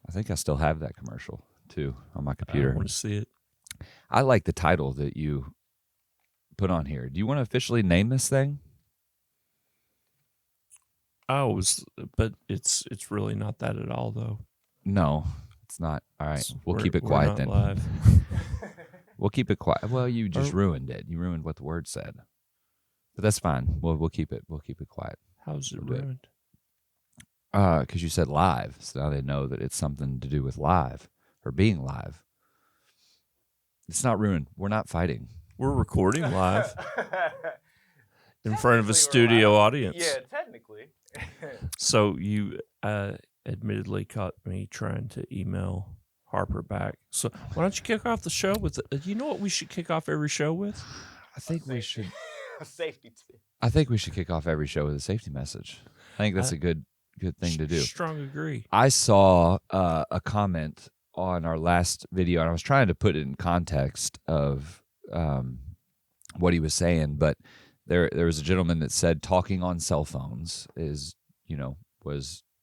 I think I still have that commercial too on my computer. I want to see it. I like the title that you put on here. Do you want to officially name this thing? But it's really not that at all, though. No, it's not. All right, we'll keep it We're quiet not then. Live. We'll keep it quiet. Well, you just ruined it. You ruined what the word said. But that's fine. We'll keep it. We'll keep it quiet. How's it ruined? Because you said live, so now they know that it's something to do with live or being live. It's not ruined. We're not fighting. We're recording live in front of a studio audience. Yeah, technically. So you admittedly caught me trying to email Harper back. So why don't you kick off the show with? You know what we should kick off every show with? I think we should. Safety tip. I think we should kick off every show with a safety message. I think that's a good thing to do. Strong agree. I saw a comment on our last video, and I was trying to put it in context of what he was saying, but there was a gentleman that said talking on cell phones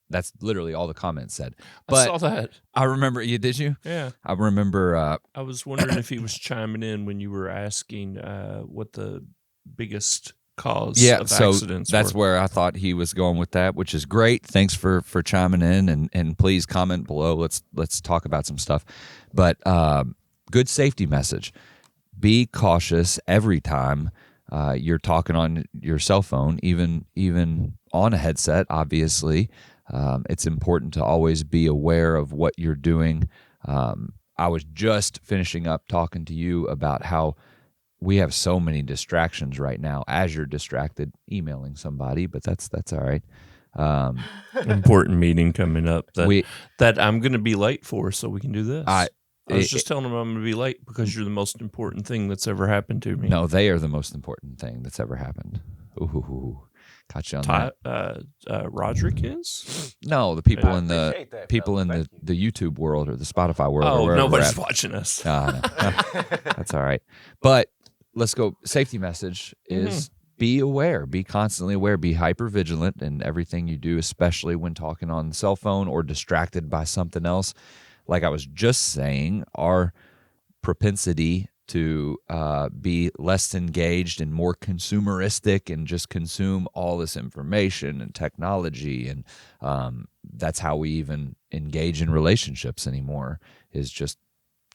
that's literally all the comments said. But I saw that. I remember did you? Yeah. I remember I was wondering if he was chiming in when you were asking what the biggest cause of accidents that's were. where I thought he was going with that, which is great. Thanks for chiming in, and please comment below. Let's talk about some stuff. But good safety message. Be cautious every time you're talking on your cell phone, even on a headset, obviously. It's important to always be aware of what you're doing. I was just finishing up talking to you about how we have so many distractions right now as you're distracted emailing somebody, but that's all right. Important meeting coming up that I'm going to be late for, so we can do this. I was just telling them I'm going to be late because you're the most important thing that's ever happened to me. No, they are the most important thing that's ever happened. Ooh, caught you on that. Roderick is? No, the people in the YouTube world or the Spotify world. Oh, nobody's watching us. No. That's all right. But let's go. Safety message is be aware, be constantly aware, be hyper vigilant in everything you do, especially when talking on the cell phone or distracted by something else. Like I was just saying, our propensity to be less engaged and more consumeristic and just consume all this information and technology. And that's how we even engage in relationships anymore, is just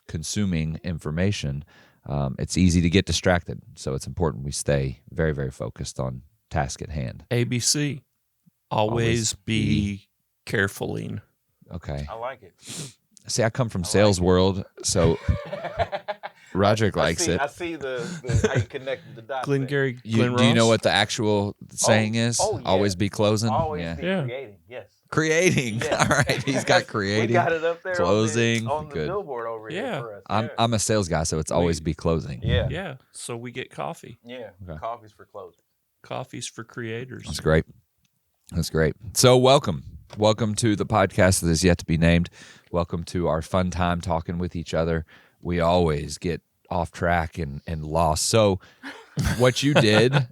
consuming information. It's easy to get distracted. So it's important we stay very, very focused on task at hand. ABC, always be carefuling. Okay. I like it. See, I come from sales world, so Roderick likes it. I see the how you connect the dots. Glengarry, Do you know what the actual saying is? Oh, yeah. Always be closing? Always be creating, yes. Creating. Yeah. All right. He's got creating. We got it up there closing. on the Good. billboard over here for us. I'm a sales guy, so it's always be closing. Yeah. Yeah. So we get coffee. Yeah. Okay. Coffee's for closing. Coffee's for creators. That's great. That's great. So welcome. Welcome to the podcast that is yet to be named. Welcome to our fun time talking with each other. We always get off track and lost. So what you did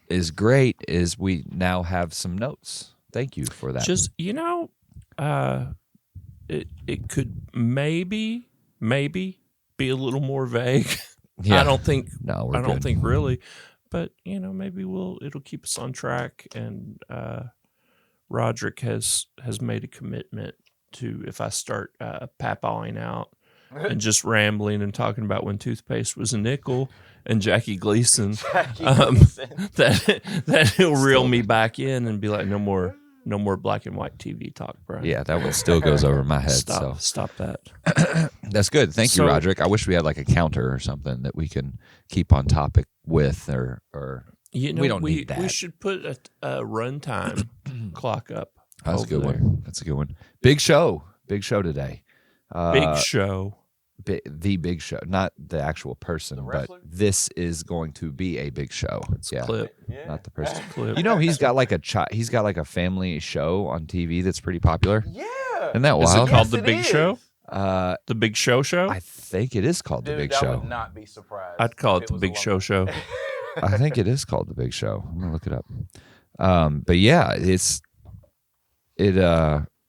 is great, is we now have some notes. Thank you for that. Just, it could maybe be a little more vague. Yeah. I don't think really, but maybe it'll keep us on track. And Roderick has made a commitment to, if I start papawing out and just rambling and talking about when toothpaste was a nickel and Jackie Gleason, that he'll reel me back in and be like, no more black and white TV talk, Brian. Yeah, that one still goes over my head. Stop that. That's good. Thank you, Roderick. I wish we had like a counter or something that we can keep on topic with, or we don't need that. We should put a runtime clock up. That's a good one. That's a good one. Big show today. Big show. The big show, not the actual person, but this is going to be a big show. It's a clip, not the person. Clip. He's got like a family show on TV that's pretty popular. Yeah, isn't that wild? Is it called The Big Show? The Big Show? I think it is called The Big Show. I would not be surprised. I'd call it The Big Show. I think it is called The Big Show. I'm gonna look it up. But yeah,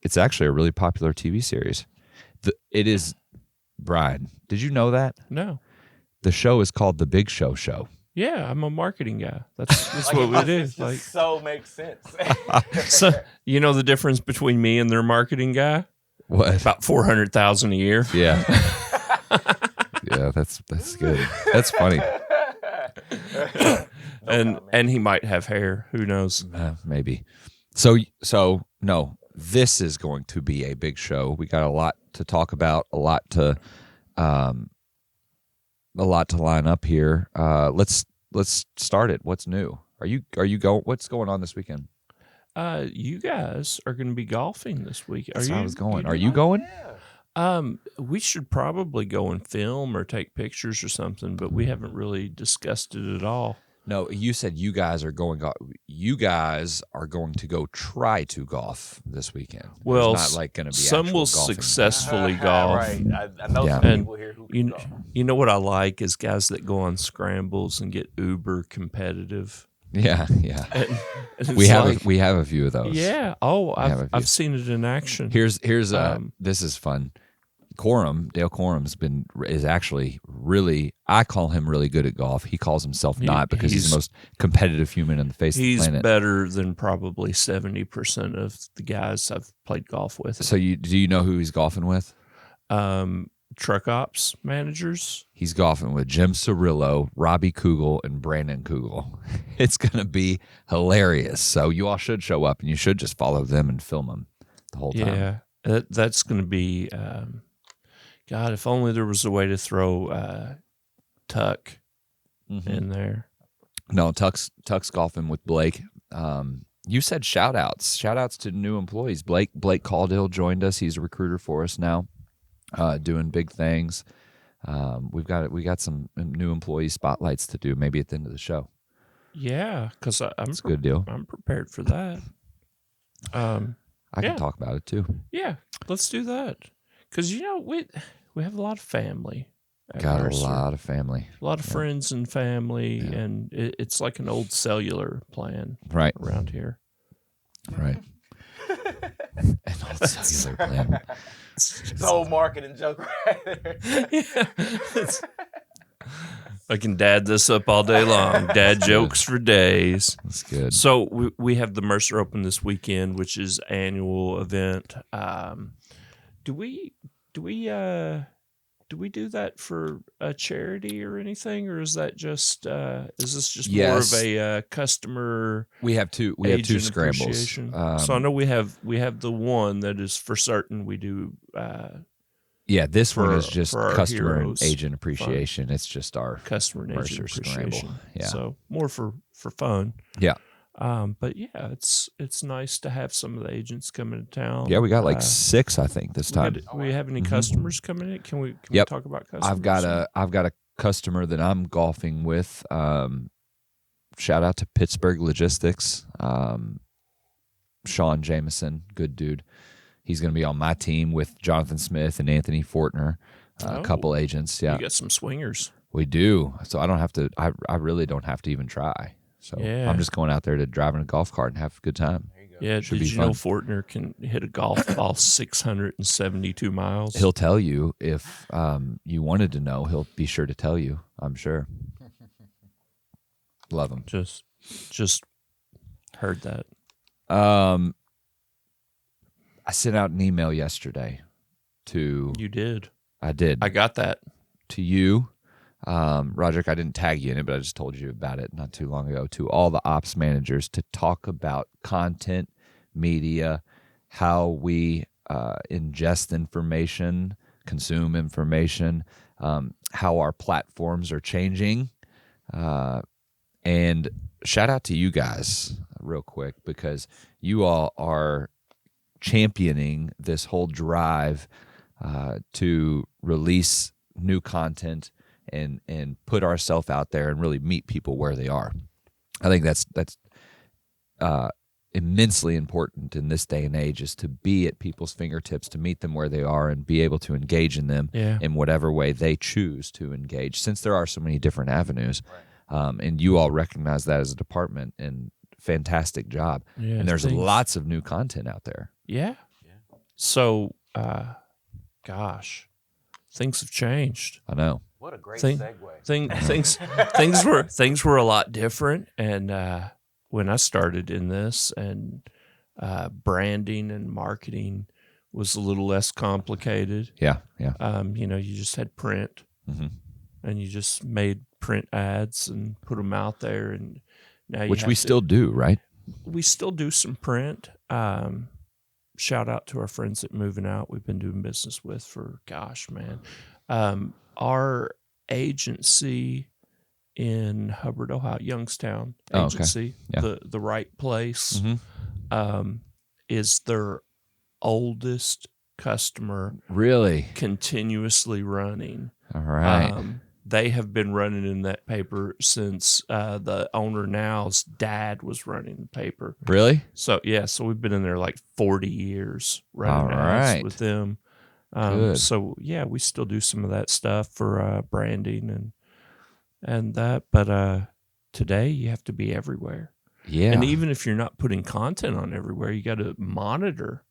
It's actually a really popular TV series. It is, Brian, did you know that? No. The show is called The Big Show Show. Yeah, I'm a marketing guy. That's Like, what we do. It just so makes sense. So, you know the difference between me and their marketing guy? What? About $400,000 a year. Yeah. Yeah, that's good. That's funny. And he might have hair. Who knows? Maybe. So no, this is going to be a big show. We got a lot to talk about, a lot to line up here. Let's start it. What's new? Are you going? What's going on this weekend? You guys are going to be golfing this week. That's how I was going. Are you going? We should probably go and film or take pictures or something, but we haven't really discussed it at all. No, you said you guys are going. You guys are going to go try to golf this weekend. Well, it's not like going to be some will golfing. successfully golf. Right. I know some And people here who can golf. you know what I like is guys that go on scrambles and get uber competitive. Yeah. And we have like, we have a few of those. Yeah. Oh, I've seen it in action. Here's this is fun. Dale Corum's is actually really, I call him really good at golf. He calls himself not, because he's the most competitive human on the face of the planet. He's better than probably 70% of the guys I've played golf with. So do you know who he's golfing with? Truck ops managers. He's golfing with Jim Cirillo, Robbie Kugel, and Brandon Kugel. It's going to be hilarious. So you all should show up, and you should just follow them and film them the whole time. Yeah, that's going to be... God, if only there was a way to throw Tuck in there. No, Tuck's golfing with Blake. You said shout outs to new employees. Blake Caudill joined us. He's a recruiter for us now, doing big things. We got some new employee spotlights to do maybe at the end of the show. Yeah, because it's a good deal. I'm prepared for that. I can talk about it too. Yeah, let's do that. Because we have a lot of family. Got a lot of family. A lot of friends and family, and it's like an old cellular plan around here. Right. An old cellular plan. It's an old marketing joke right there. I can dad this up all day long. Dad jokes for days. That's good. So we have the Mercer Open this weekend, which is an annual event. Do we do that for a charity or anything, or is that just is this just more of a customer? We have two scrambles. So I know we have the one that is for certain we do. This one is just customer and agent fun. appreciation. It's just our customer and Mercer agent appreciation. scramble. Yeah. So more for fun. Yeah. But yeah, it's nice to have some of the agents coming to town. Yeah, we got like 6, I think, this time. We have any customers coming in? Can we talk about customers? I've got a customer that I'm golfing with. Shout out to Pittsburgh Logistics. Sean Jameson, good dude. He's going to be on my team with Jonathan Smith and Anthony Fortner, a couple agents. Yeah, you got some swingers. We do. So I don't have to. I really don't have to even try. So I'm just going out there to drive in a golf cart and have a good time. There you go. Yeah, did you know Fortner can hit a golf ball 672 miles? He'll tell you if you wanted to know. He'll be sure to tell you, I'm sure. Love him. Just heard that. I sent out an email yesterday to... You did. I did. I got that. To you. Roderick, I didn't tag you in it, but I just told you about it not too long ago, to all the ops managers to talk about content, media, how we ingest information, consume information, how our platforms are changing. And shout out to you guys real quick, because you all are championing this whole drive to release new content and put ourselves out there and really meet people where they are. I think that's immensely important in this day and age, is to be at people's fingertips, to meet them where they are and be able to engage in them in whatever way they choose to engage, since there are so many different avenues. Right. And you all recognize that as a department, and fantastic job. Yeah, and there's lots of new content out there. Yeah. So, gosh, things have changed. I know. What a great segue. Things were a lot different, and when I started in this, and branding and marketing was a little less complicated. Yeah. You just had print, and you just made print ads and put them out there, and now which we still do, right? We still do some print. Shout out to our friends at Moving Out. We've been doing business with for, gosh, man. Our agency in Hubbard, Ohio, Youngstown agency, the Right Place, is their oldest customer. Really? Continuously running. All right. They have been running in that paper since the owner now's dad was running the paper. Really? So we've been in there like 40 years running ads with them. So we still do some of that stuff for branding and that. But today you have to be everywhere. Yeah. And even if you're not putting content on everywhere, you got to monitor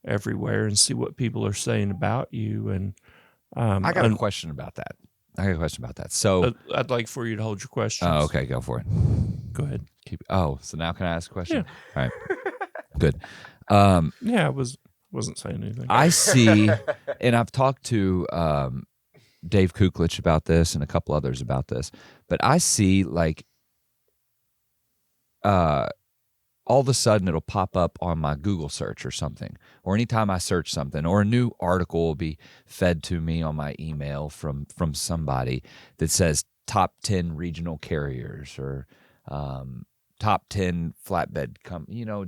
everywhere and see what people are saying about you. And I got a question about that. So I'd like for you to hold your questions. Oh, okay, go for it. Go ahead. So now can I ask a question? Yeah. All right. Good. I wasn't saying anything. I see, and I've talked to Dave Kuklich about this and a couple others about this, but I see like all of a sudden it'll pop up on my Google search or something, or anytime I search something, or a new article will be fed to me on my email from somebody that says top 10 regional carriers or top 10 flatbed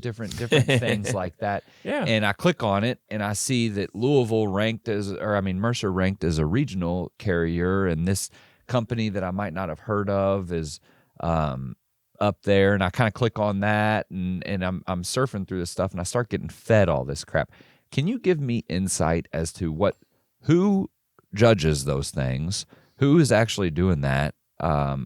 different things like that. Yeah. And I click on it and I see that Mercer ranked as a regional carrier, and this company that I might not have heard of is up there, and I kind of click on that, and I'm surfing through this stuff, and I start getting fed all this crap. Can you give me insight as to who judges those things? Who is actually doing that? How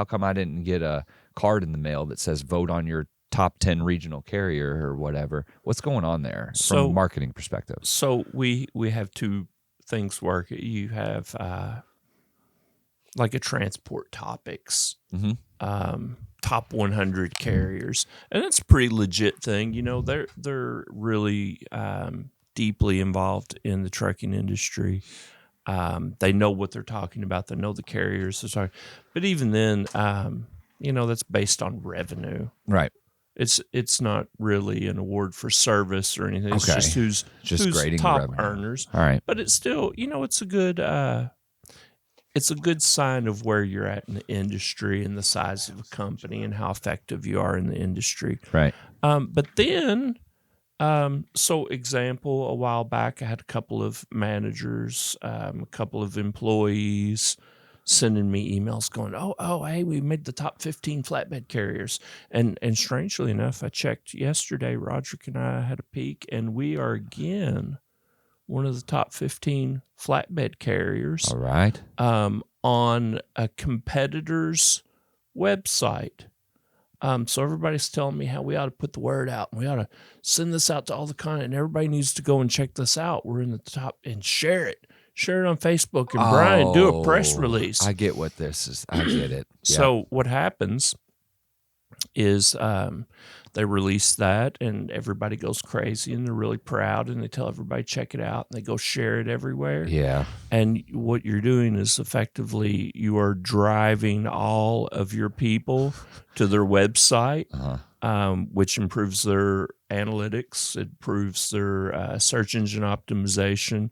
come I didn't get a card in the mail that says vote on your top 10 regional carrier or whatever? What's going on there from a marketing perspective? So we have two things work. You have like a transport topics, top 100 carriers, and it's a pretty legit thing. They're really deeply involved in the trucking industry. They know what they're talking about. They know the carriers they're talking. But even then, that's based on revenue. Right. It's not really an award for service or anything. It's just who's grading top the revenue. earners. All right. But it's still, it's a good sign of where you're at in the industry and the size of the company and how effective you are in the industry. Right. But then, example, a while back, I had a couple of managers, a couple of employees sending me emails going, oh, hey, we made the top 15 flatbed carriers. And strangely enough, I checked yesterday, Roderick and I had a peek, and we are again one of the top 15 flatbed carriers. All right. On a competitor's website. So everybody's telling me how we ought to put the word out, and we ought to send this out to all the content, and everybody needs to go and check this out. We're in the top, and share it on Facebook, and Brian, do a press release. I get what this is. I get it. Yeah. So what happens is they release that, and everybody goes crazy, and they're really proud, and they tell everybody check it out, and they go share it everywhere. Yeah. And what you're doing is effectively you are driving all of your people to their website, which improves their analytics, it improves their search engine optimization,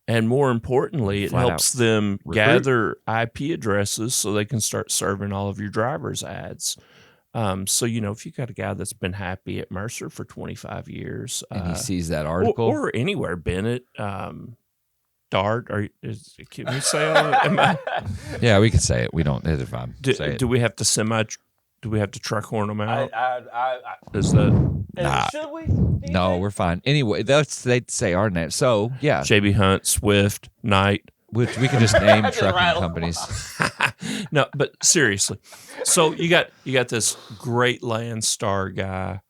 and more importantly, it helps them gather IP addresses so they can start serving all of your drivers' ads. So, if you got a guy that's been happy at Mercer for 25 years. And he sees that article. Or anywhere, Bennett, Dart, can we say all of it? Yeah, we can say it. We don't, it's fine. Do we have to do we have to truck horn them out? Is that... Nah. Should we? No, we're fine. Anyway, they'd say our name. So, yeah. JB Hunt, Swift, Knight. Which we can just name trucking companies. No, but seriously. So you got this great Landstar guy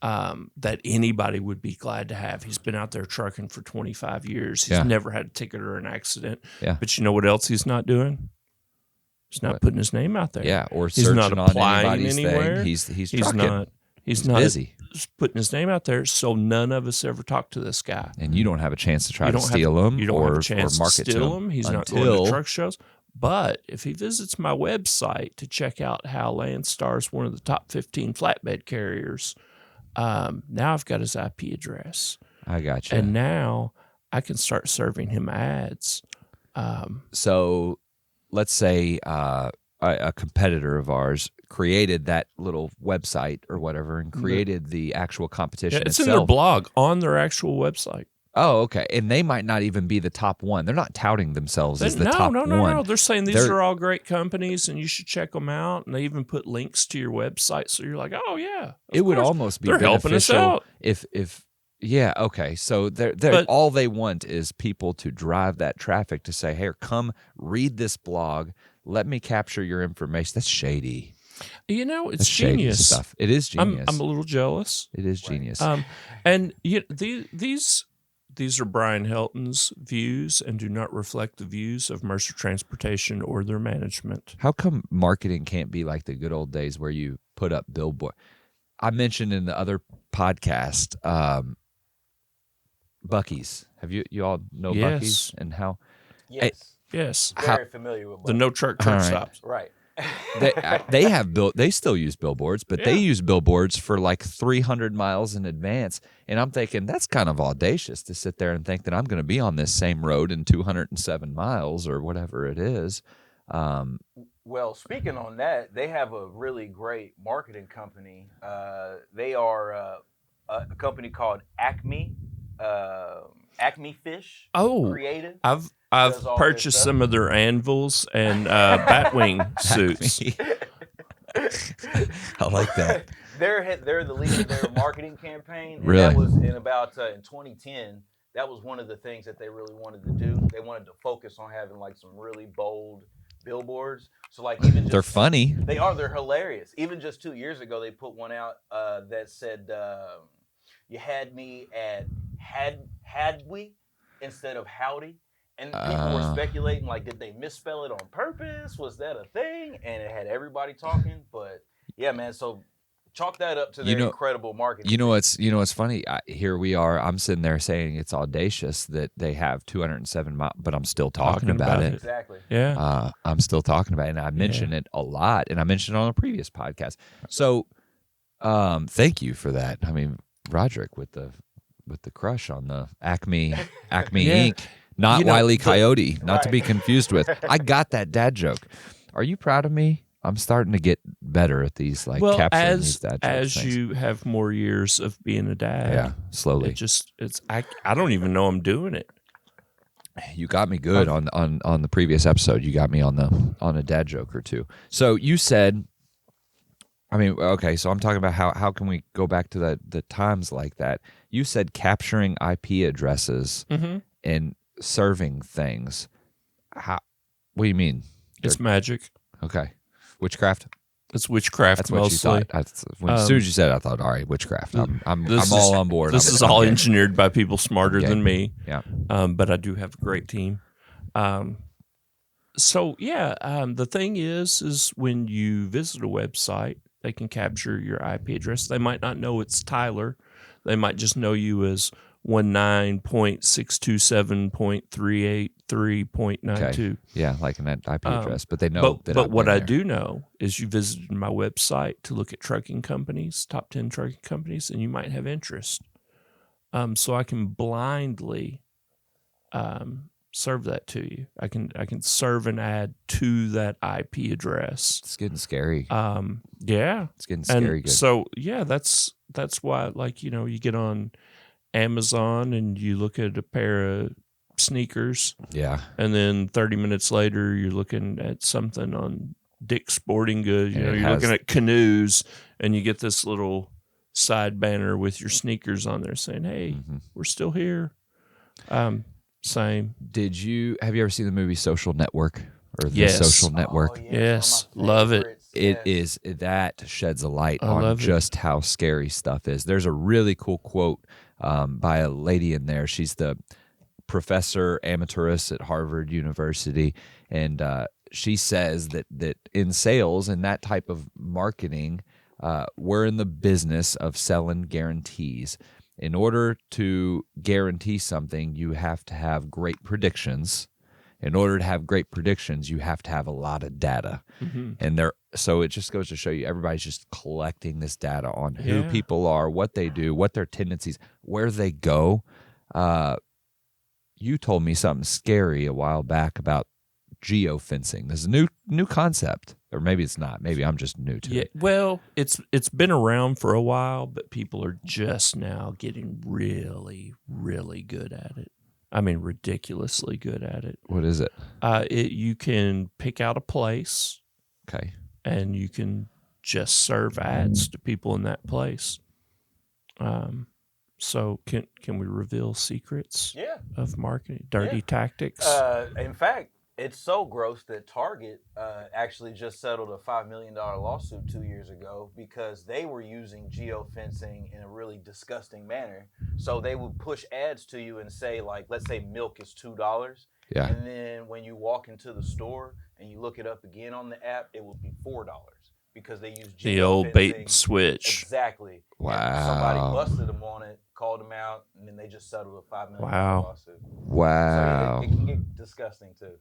that anybody would be glad to have. He's been out there trucking for 25 years. He's never had a ticket or an accident. Yeah. But you know what else he's not doing? He's not putting his name out there. Yeah, or he's searching not on applying anybody's anywhere. thing. He's trucking. He's not busy. Putting his name out there, so none of us ever talk to this guy. And you don't have a chance to try to steal him you don't or have a chance market to steal to him. He's not going to truck shows. But if he visits my website to check out how Landstar is one of the top 15 flatbed carriers, now I've got his IP address. I got you. And now I can start serving him ads. So let's say a competitor of ours created that little website or whatever and created the actual competition it's itself. in their blog on their actual website. Oh, okay. And they might not even be the top one. They're not touting themselves as the top one. No. They're saying these are all great companies and you should check them out. And they even put links to your website. So you're like, oh, yeah. It would almost be beneficial if yeah, okay. So they're all they want is people to drive that traffic to say, hey, come read this blog. Let me capture your information. That's shady. You know, it's That's genius stuff. It is genius. I'm a little jealous. It is genius. And these are Brian Helton's views and do not reflect the views of Mercer Transportation or their management. How come marketing can't be like the good old days where you put up billboard? I mentioned in the other podcast, Buc-ee's. Have you all know Buc-ee's and how? Yes. Yes. Very familiar with the no truck stops. Right. They still use billboards, but they use billboards for like 300 miles in advance. And I'm thinking that's kind of audacious to sit there and think that I'm going to be on this same road in 207 miles or whatever it is. Well, speaking on that, they have a really great marketing company. They are a company called Acme Fish. Creative. I've purchased some of their anvils and Batwing suits. I like that. They're the lead of their marketing campaign. And really? That was in 2010. That was one of the things that they really wanted to do. They wanted to focus on having like some really bold billboards. So like even they're funny. They are. They're hilarious. Even just 2 years ago, they put one out that said, "You had me at had we instead of howdy." And people were speculating, like, did they misspell it on purpose? Was that a thing? And it had everybody talking. But yeah, man. So chalk that up to their incredible marketing. You know what's funny? Here we are. I'm sitting there saying it's audacious that they have 207 miles, but I'm still talking about it. Exactly. Yeah. I'm still talking about it, and I mention it a lot, and I mentioned it on a previous podcast. So, thank you for that. I mean, Roderick with the crush on the Acme Inc. Not Wile E. Coyote, not to be confused with. I got that dad joke. Are you proud of me? I'm starting to get better at these, capturing these dad jokes. As you have more years of being a dad, yeah, slowly. I don't even know I'm doing it. You got me good on the previous episode. You got me on a dad joke or two. So you said, I mean, okay. So I'm talking about how can we go back to the times like that? You said capturing IP addresses and serving things. What do you mean? It's magic. Okay. Witchcraft? It's witchcraft. That's what mostly. you thought. As soon as you said it, I thought, all right, witchcraft. I'm all on board. This is all engineered by people smarter than me. Yeah. But I do have a great team. The thing is when you visit a website, they can capture your IP address. They might not know it's Tyler. They might just know you as 19.627.383.92. Okay. Yeah, like an IP address, but they know that. But what I do know is you visited my website to look at trucking companies, top 10 trucking companies, and you might have interest. So I can blindly serve that to you. I can serve an ad to that IP address. It's getting scary. Yeah, it's getting scary. Good. So yeah, that's why, like, you get on Amazon and you look at a pair of sneakers. Yeah. And then 30 minutes later, you're looking at something on Dick's Sporting Goods. You're looking at canoes, and you get this little side banner with your sneakers on there saying, "Hey, we're still here." Same. Have you ever seen the movie Social Network or The Social Network? Oh, yeah, yes, love it. that sheds a light I on love it. just how scary stuff is. There's a really cool quote by a lady in there. She's the professor amateur-ist at Harvard University, and she says that in sales and that type of marketing, we're in the business of selling guarantees. In order to guarantee something, you have to have great predictions. In order to have great predictions, you have to have a lot of data. And so it just goes to show you everybody's just collecting this data on who people are, what they do, what their tendencies, where they go. You told me something scary a while back about geofencing. This is a new concept, or maybe it's not. Maybe I'm just new to it. Well, it's been around for a while, but people are just now getting really, really good at it. I mean, ridiculously good at it. What is it? You can pick out a place, Okay, and you can just serve ads to people in that place. So can we reveal secrets of marketing, dirty tactics? In fact, it's so gross that Target actually just settled a $5 million lawsuit 2 years ago because they were using geofencing in a really disgusting manner. So they would push ads to you and say, like, let's say milk is $2. Yeah. And then when you walk into the store and you look it up again on the app, it will be $4 because they use geofencing. The old bait and switch. Exactly. Wow. And somebody busted them on it, called them out, and then they just settled a $5 million lawsuit. Wow. So it can get disgusting too.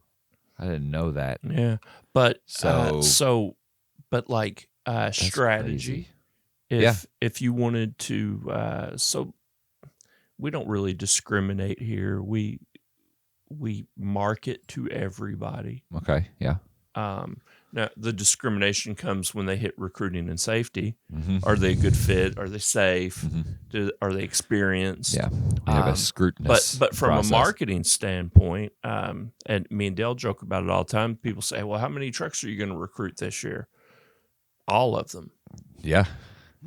I didn't know that. Yeah, but But like strategy. Crazy. If you wanted to, so we don't really discriminate here. We market to everybody. Okay. Yeah. Now the discrimination comes when they hit recruiting and safety. Mm-hmm. Are they a good fit? Are they safe? Mm-hmm. Are they experienced? Yeah. We have a scrutinous But from process. a marketing standpoint, and me and Dale joke about it all the time. People say, "Well, how many trucks are you going to recruit this year?" All of them. Yeah.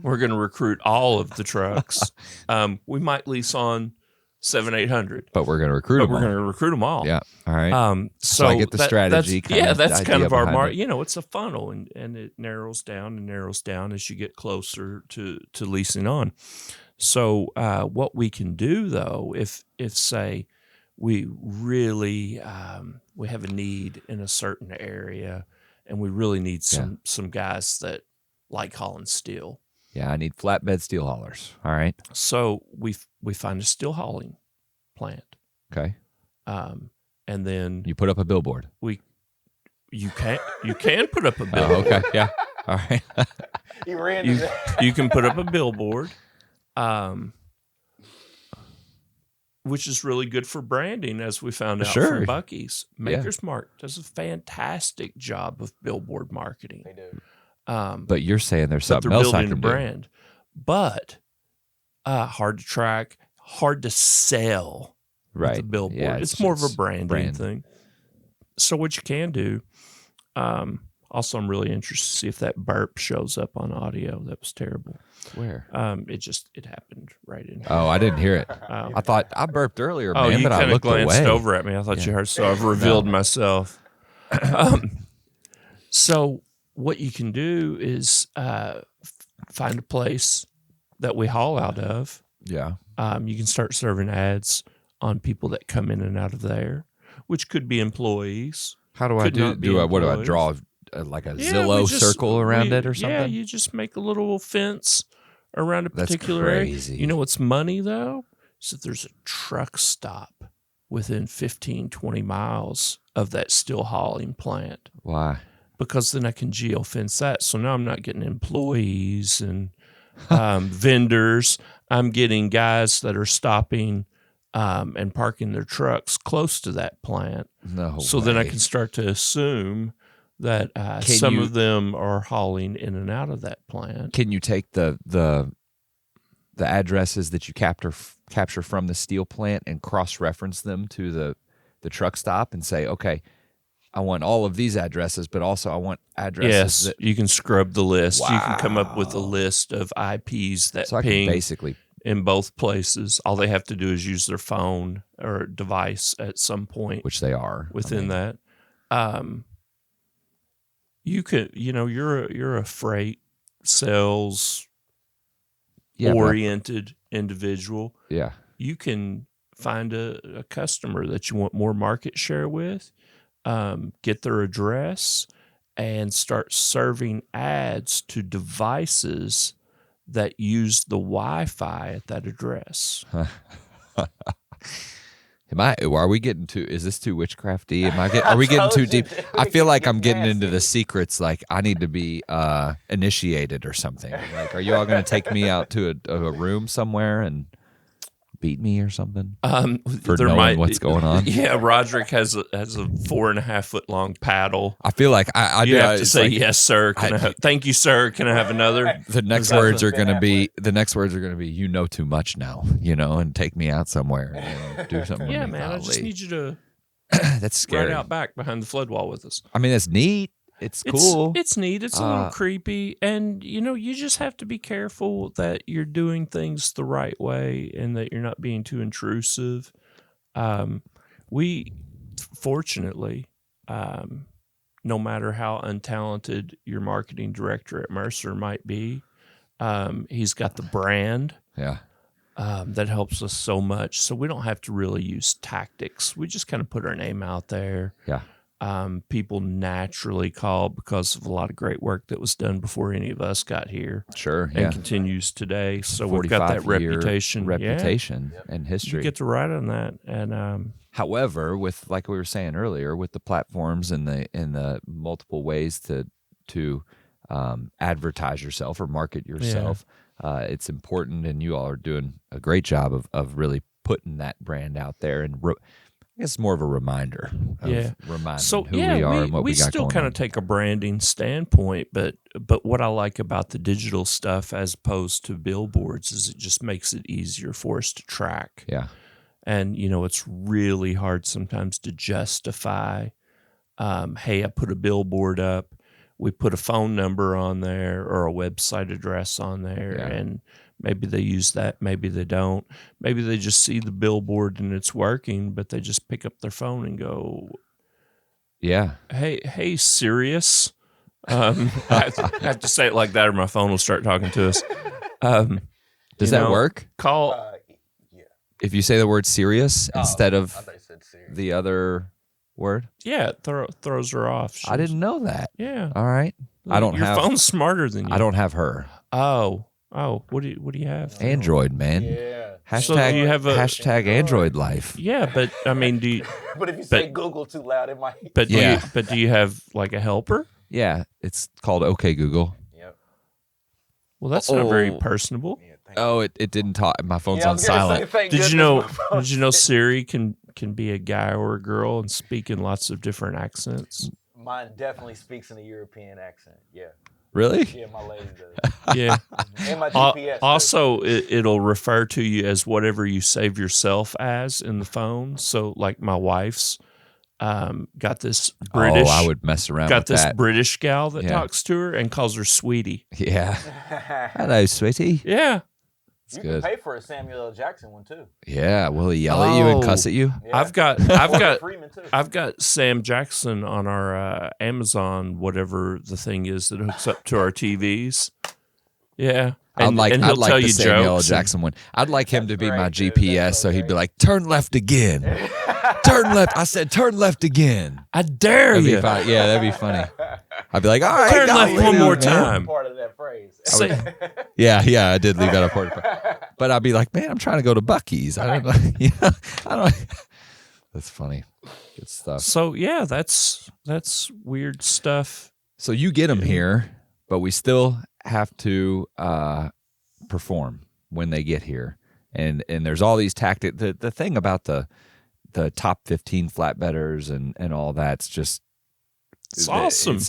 We're going to recruit all of the trucks. We might lease on 700-800, but we're going to recruit them. We're going to recruit them all. Yeah. All right. So I get the strategy. That's kind of our market. It's a funnel, and it narrows down as you get closer to leasing on. So what we can do though, if say we really we have a need in a certain area, and we really need some guys that like hauling steel. Yeah, I need flatbed steel haulers. All right. So we find a steel hauling plant. Okay. And then you put up a billboard. You can put up a billboard. Oh, okay. Yeah. All right. You can put up a billboard, which is really good for branding, as we found out from Buc-ee's. Maker's Mark does a fantastic job of billboard marketing. They do. But you're saying there's something else I can do. Brand, but hard to track, hard to sell. Right, with the billboard. Yeah, it's more of a branding thing. So what you can do. Also, I'm really interested to see if that burp shows up on audio. That was terrible. Where? It happened right in here. Oh, I didn't hear it. I thought I burped earlier, man, you but I looked glanced away. over at me. I thought you heard, so I've revealed myself. So what you can do is find a place that we haul out of. Yeah. You can start serving ads on people that come in and out of there, which could be employees. How do I do? What do I draw? Like a Zillow circle around it or something? Yeah, you just make a little fence around a particular area. You know what's money, though? Is that there's a truck stop within 15, 20 miles of that steel hauling plant. Why? Because then I can geofence that. So now I'm not getting employees and vendors. I'm getting guys that are stopping and parking their trucks close to that plant. So then I can start to assume that some of them are hauling in and out of that plant. Can you take the addresses that you capture from the steel plant and cross-reference them to the truck stop and say, okay, I want all of these addresses, but also I want addresses. Yes, you can scrub the list. Wow. You can come up with a list of IPs that ping basically in both places. All they have to do is use their phone or device at some point, which they are within that. You could, you're a freight sales Yeah, oriented individual. Yeah. You can find a customer that you want more market share with, get their address, and start serving ads to devices that use the Wi-Fi at that address. Are we getting too? Is this too witchcrafty? Are we getting too deep? I feel like I'm getting into the secrets. Like I need to be initiated or something. Like, are you all going to take me out to a room somewhere and beat me or something for knowing what's going on? Yeah, Roderick has a 4.5 foot long paddle. I feel like I you have to say like, yes, sir. Thank you, sir. Can I have another? The next words are going to be you know too much now, and take me out somewhere and do something. Yeah, man. I just need you to. That's scary. Right out back behind the flood wall with us. I mean, that's neat. It's cool. It's neat. It's a little creepy. And, you just have to be careful that you're doing things the right way and that you're not being too intrusive. We, fortunately, no matter how untalented your marketing director at Mercer might be, he's got the brand. Yeah. That helps us so much. So we don't have to really use tactics. We just kind of put our name out there. Yeah. People naturally call because of a lot of great work that was done before any of us got here. Sure, and continues today. So we've got that reputation and history. You get to ride on that. And however, with like we were saying earlier, with the platforms and the multiple ways to advertise yourself or market yourself, it's important, and you all are doing a great job of really putting that brand out there and. I guess it's more of a reminder of reminding who we are and what we got going on. We still kind of take a branding standpoint, but what I like about the digital stuff as opposed to billboards is it just makes it easier for us to track. Yeah. And, it's really hard sometimes to justify, hey, I put a billboard up, we put a phone number on there or a website address on there, and maybe they use that, maybe they don't. Maybe they just see the billboard and it's working, but they just pick up their phone and go, hey, Sirius. I have to say it like that or my phone will start talking to us. Does that work? Call. If you say the word serious instead of the other word? Yeah, it throws her off. I didn't know that. Yeah. All right. Your phone's smarter than you. I don't have her. Oh, what do you have? Android, man. Yeah. Hashtag, do you have hashtag Android life. Yeah, but I mean, do you? But if you say Google too loud, it might. But do you have like a helper? Yeah, it's called OK Google. Yep. Well, that's not very personable. Yeah, it didn't talk. My phone's on silent. Did you know Siri can be a guy or a girl and speak in lots of different accents? Mine definitely speaks in a European accent. Yeah. Really? Yeah, my lady does. Yeah. And my GPS. Also, it'll refer to you as whatever you save yourself as in the phone. So, like my wife's got this British. Oh, I would mess around. Got with this British gal that talks to her and calls her sweetie. Yeah. Hello, sweetie. Yeah. You can pay for a Samuel L. Jackson one too. Yeah, will he yell at you and cuss at you? Yeah. I've got Sam Jackson on our Amazon, whatever the thing is that hooks up to our TVs. Yeah, I'd like the Samuel L. Jackson one. I'd like him to be my GPS, so he'd be like, "Turn left again, turn left." I said, "Turn left again." I dare you. Yeah, that'd be funny. I'd be like, "All right, turn left one more time." Part of that phrase. Yeah, I did leave out a part. But I'd be like, "Man, I'm trying to go to Buc-ee's." I don't. That's funny. Good stuff. So yeah, that's weird stuff. So you get them here, but we still have to perform when they get here, and there's all these tactics. The thing about the top 15 flatbedders and all that's just it's awesome.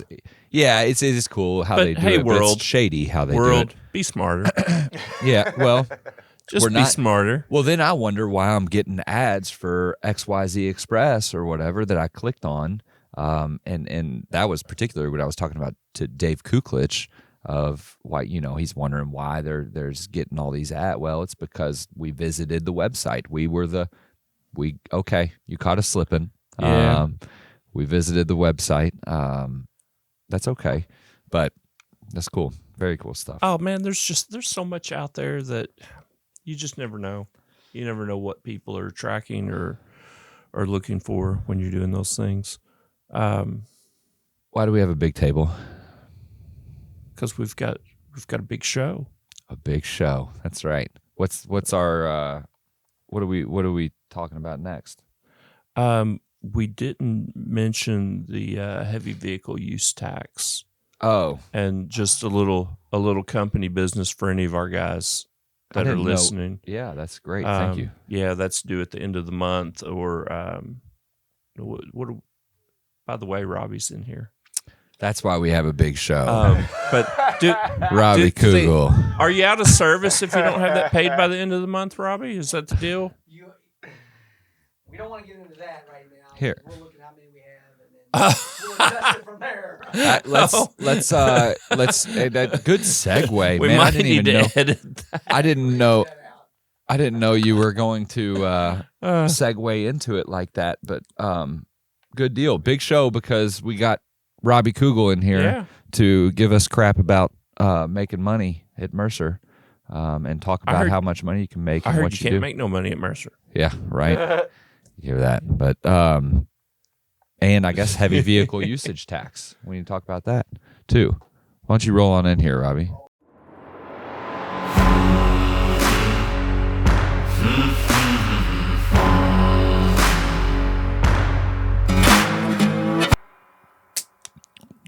It is cool how they do it. World, but it's shady how they do it. Be smarter. Yeah, well, just be smarter. Well, then I wonder why I'm getting ads for XYZ Express or whatever that I clicked on, and that was particularly what I was talking about to Dave Kuklich. Of why, he's wondering why there's getting all these ads. Well, it's because we visited the website. You caught us slipping. Yeah. We visited the website. that's okay. But that's cool. Very cool stuff. Oh man, there's so much out there that you just never know. You never know what people are tracking or looking for when you're doing those things. Why do we have a big table? Because we've got a big show. A big show. That's right. What's our what are we talking about next? We didn't mention the heavy vehicle use tax. Oh, and just a little company business for any of our guys that are listening. Yeah, that's great. Thank you. Yeah, that's due at the end of the month. Or by the way, Robbie's in here. That's why we have a big show. But Robbie Kugel. Are you out of service if you don't have that paid by the end of the month, Robbie? Is that the deal? We don't want to get into that right now. Here. We'll look at how many we have, and then we'll adjust it from there. Let's good segue, We man. might I didn't need even to know. edit that. I didn't know you were going to segue into it like that. But good deal, big show, because we got Robbie Kugel in here to give us crap about making money at Mercer, and talk about how much money you can make. I and heard what you you can't do. make no money at Mercer. Yeah, right. You hear that? But and I guess heavy vehicle usage tax. We need to talk about that too. Why don't you roll on in here, Robbie?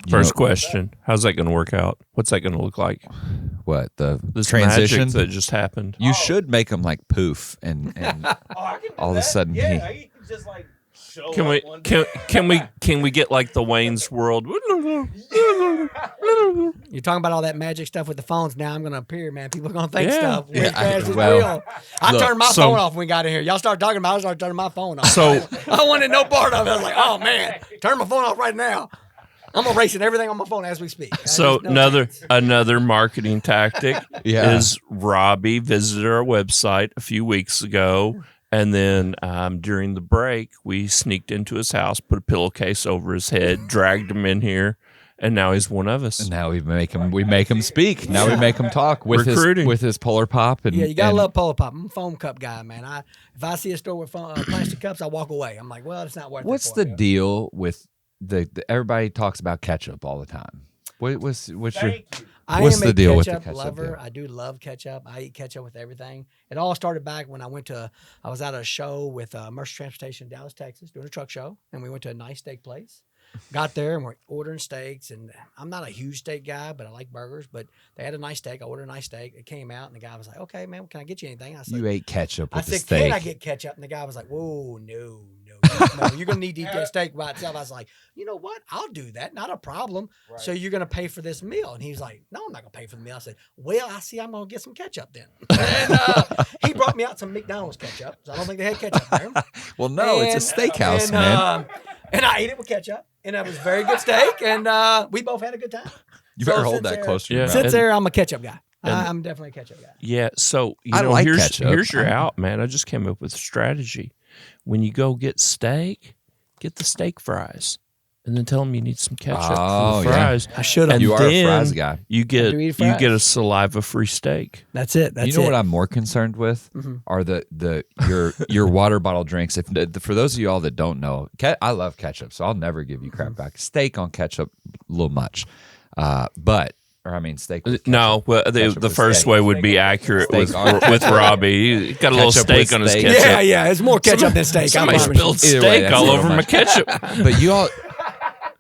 First question: how's that going to work out? What's that going to look like? What the This transition magic that just happened. You should make them like poof, and I can do all of a that. sudden yeah, you can just like show Can up we one day. can we get like the Wayne's World? You're talking about all that magic stuff with the phones. Now I'm going to appear, man. People are going to think Yeah. stuff. Yeah, Fast is well, real. I look, turned my so- phone off when we got in here. Y'all started talking about it. I started turning my phone off. So- I wanted no part of it. I was like, oh, man, turn my phone off right now. I'm erasing everything on my phone as we speak. So another marketing tactic Yeah. is Robbie visited our website a few weeks ago, and then during the break we sneaked into his house, put a pillowcase over his head, dragged him in here, and now he's one of us. and now we make him speak. Now we make him talk with Recruiting. his Polar Pop. And Yeah, you gotta and love Polar Pop. I'm a foam cup guy, man. If I see a store with plastic cups, I walk away. I'm like, well, it's not worth it. What's for the me. deal with the everybody talks about ketchup all the time? What's your Thank you. I What's am the a deal with the ketchup ketchup lover. deal? I do love ketchup. I eat ketchup with everything. It all started back when I was at a show with Mercer Transportation in Dallas, Texas, doing a truck show, and we went to a nice steak place. Got there and we're ordering steaks, and I'm not a huge steak guy, but I like burgers. But they had a nice steak. I ordered a nice steak. It came out, and the guy was like, "Okay, man, can I get you anything?" I said, you ate ketchup I with the said, "Can I steak? get ketchup?" And the guy was like, "Whoa, no, you're gonna need to eat that steak by itself." I was like, "You know what? I'll do that. Not a problem. Right. So you're gonna pay for this meal?" And he was like, "No, I'm not gonna pay for the meal." I said, "Well, I see. I'm gonna get some ketchup then." And he brought me out some McDonald's ketchup. So I don't think they had ketchup there. Well, no, it's a steakhouse, man. And I ate it with ketchup, and it was a very good steak, and we both had a good time. You So better hold since that there- close to your Yeah. mouth. Since there, I'm a ketchup guy. And- I'm definitely a ketchup guy. Yeah, so I like here's ketchup. your out, man. I just came up with a strategy. When you go get steak, get the steak fries, and then tell them you need some ketchup Oh, for the yeah. fries. I should have. And You are a then fries guy. You get do eat you get a fries. saliva-free steak. That's it. That's You know it. what I'm more concerned with Mhm. are your water bottle drinks. If for those of you all that don't know, I love ketchup, so I'll never give you crap back. Steak on ketchup, a little much, steak. With No, well, Ketchup the with first steak. way would be accurate Steak with on with Robbie. He got a little Ketchup steak with on his steak. ketchup. Yeah, it's more ketchup than steak. I Somebody promise you. spilled Either way, steak that's a all little over my much. ketchup. But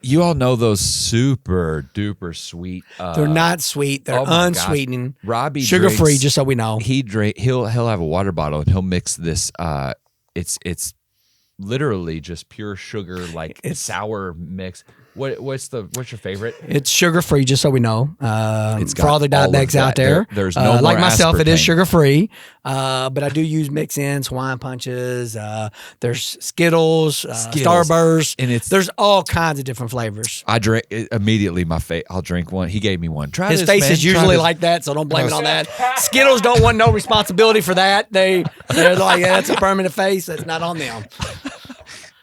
you all know those super duper sweet. They're not sweet. They're oh my gosh. unsweetened, Robbie sugar free. drinks- Just so we know. He'll have a water bottle and he'll mix this. It's literally just pure sugar, like It's- sour mix. What's your favorite? It's sugar free. Just so we know. It's For got all the all of diabetics that. out there, There's no more like myself. It is aspartame. sugar free, but I do use mix-ins, Hawaiian punches. There's Skittles, Starburst, and there's all kinds of different flavors. I drink immediately. I'll drink one. He gave me one. Try His this, face man. is Try usually this. like that, so don't blame it on that. Skittles don't want no responsibility for that. They're like, that's a permanent face. That's not on them.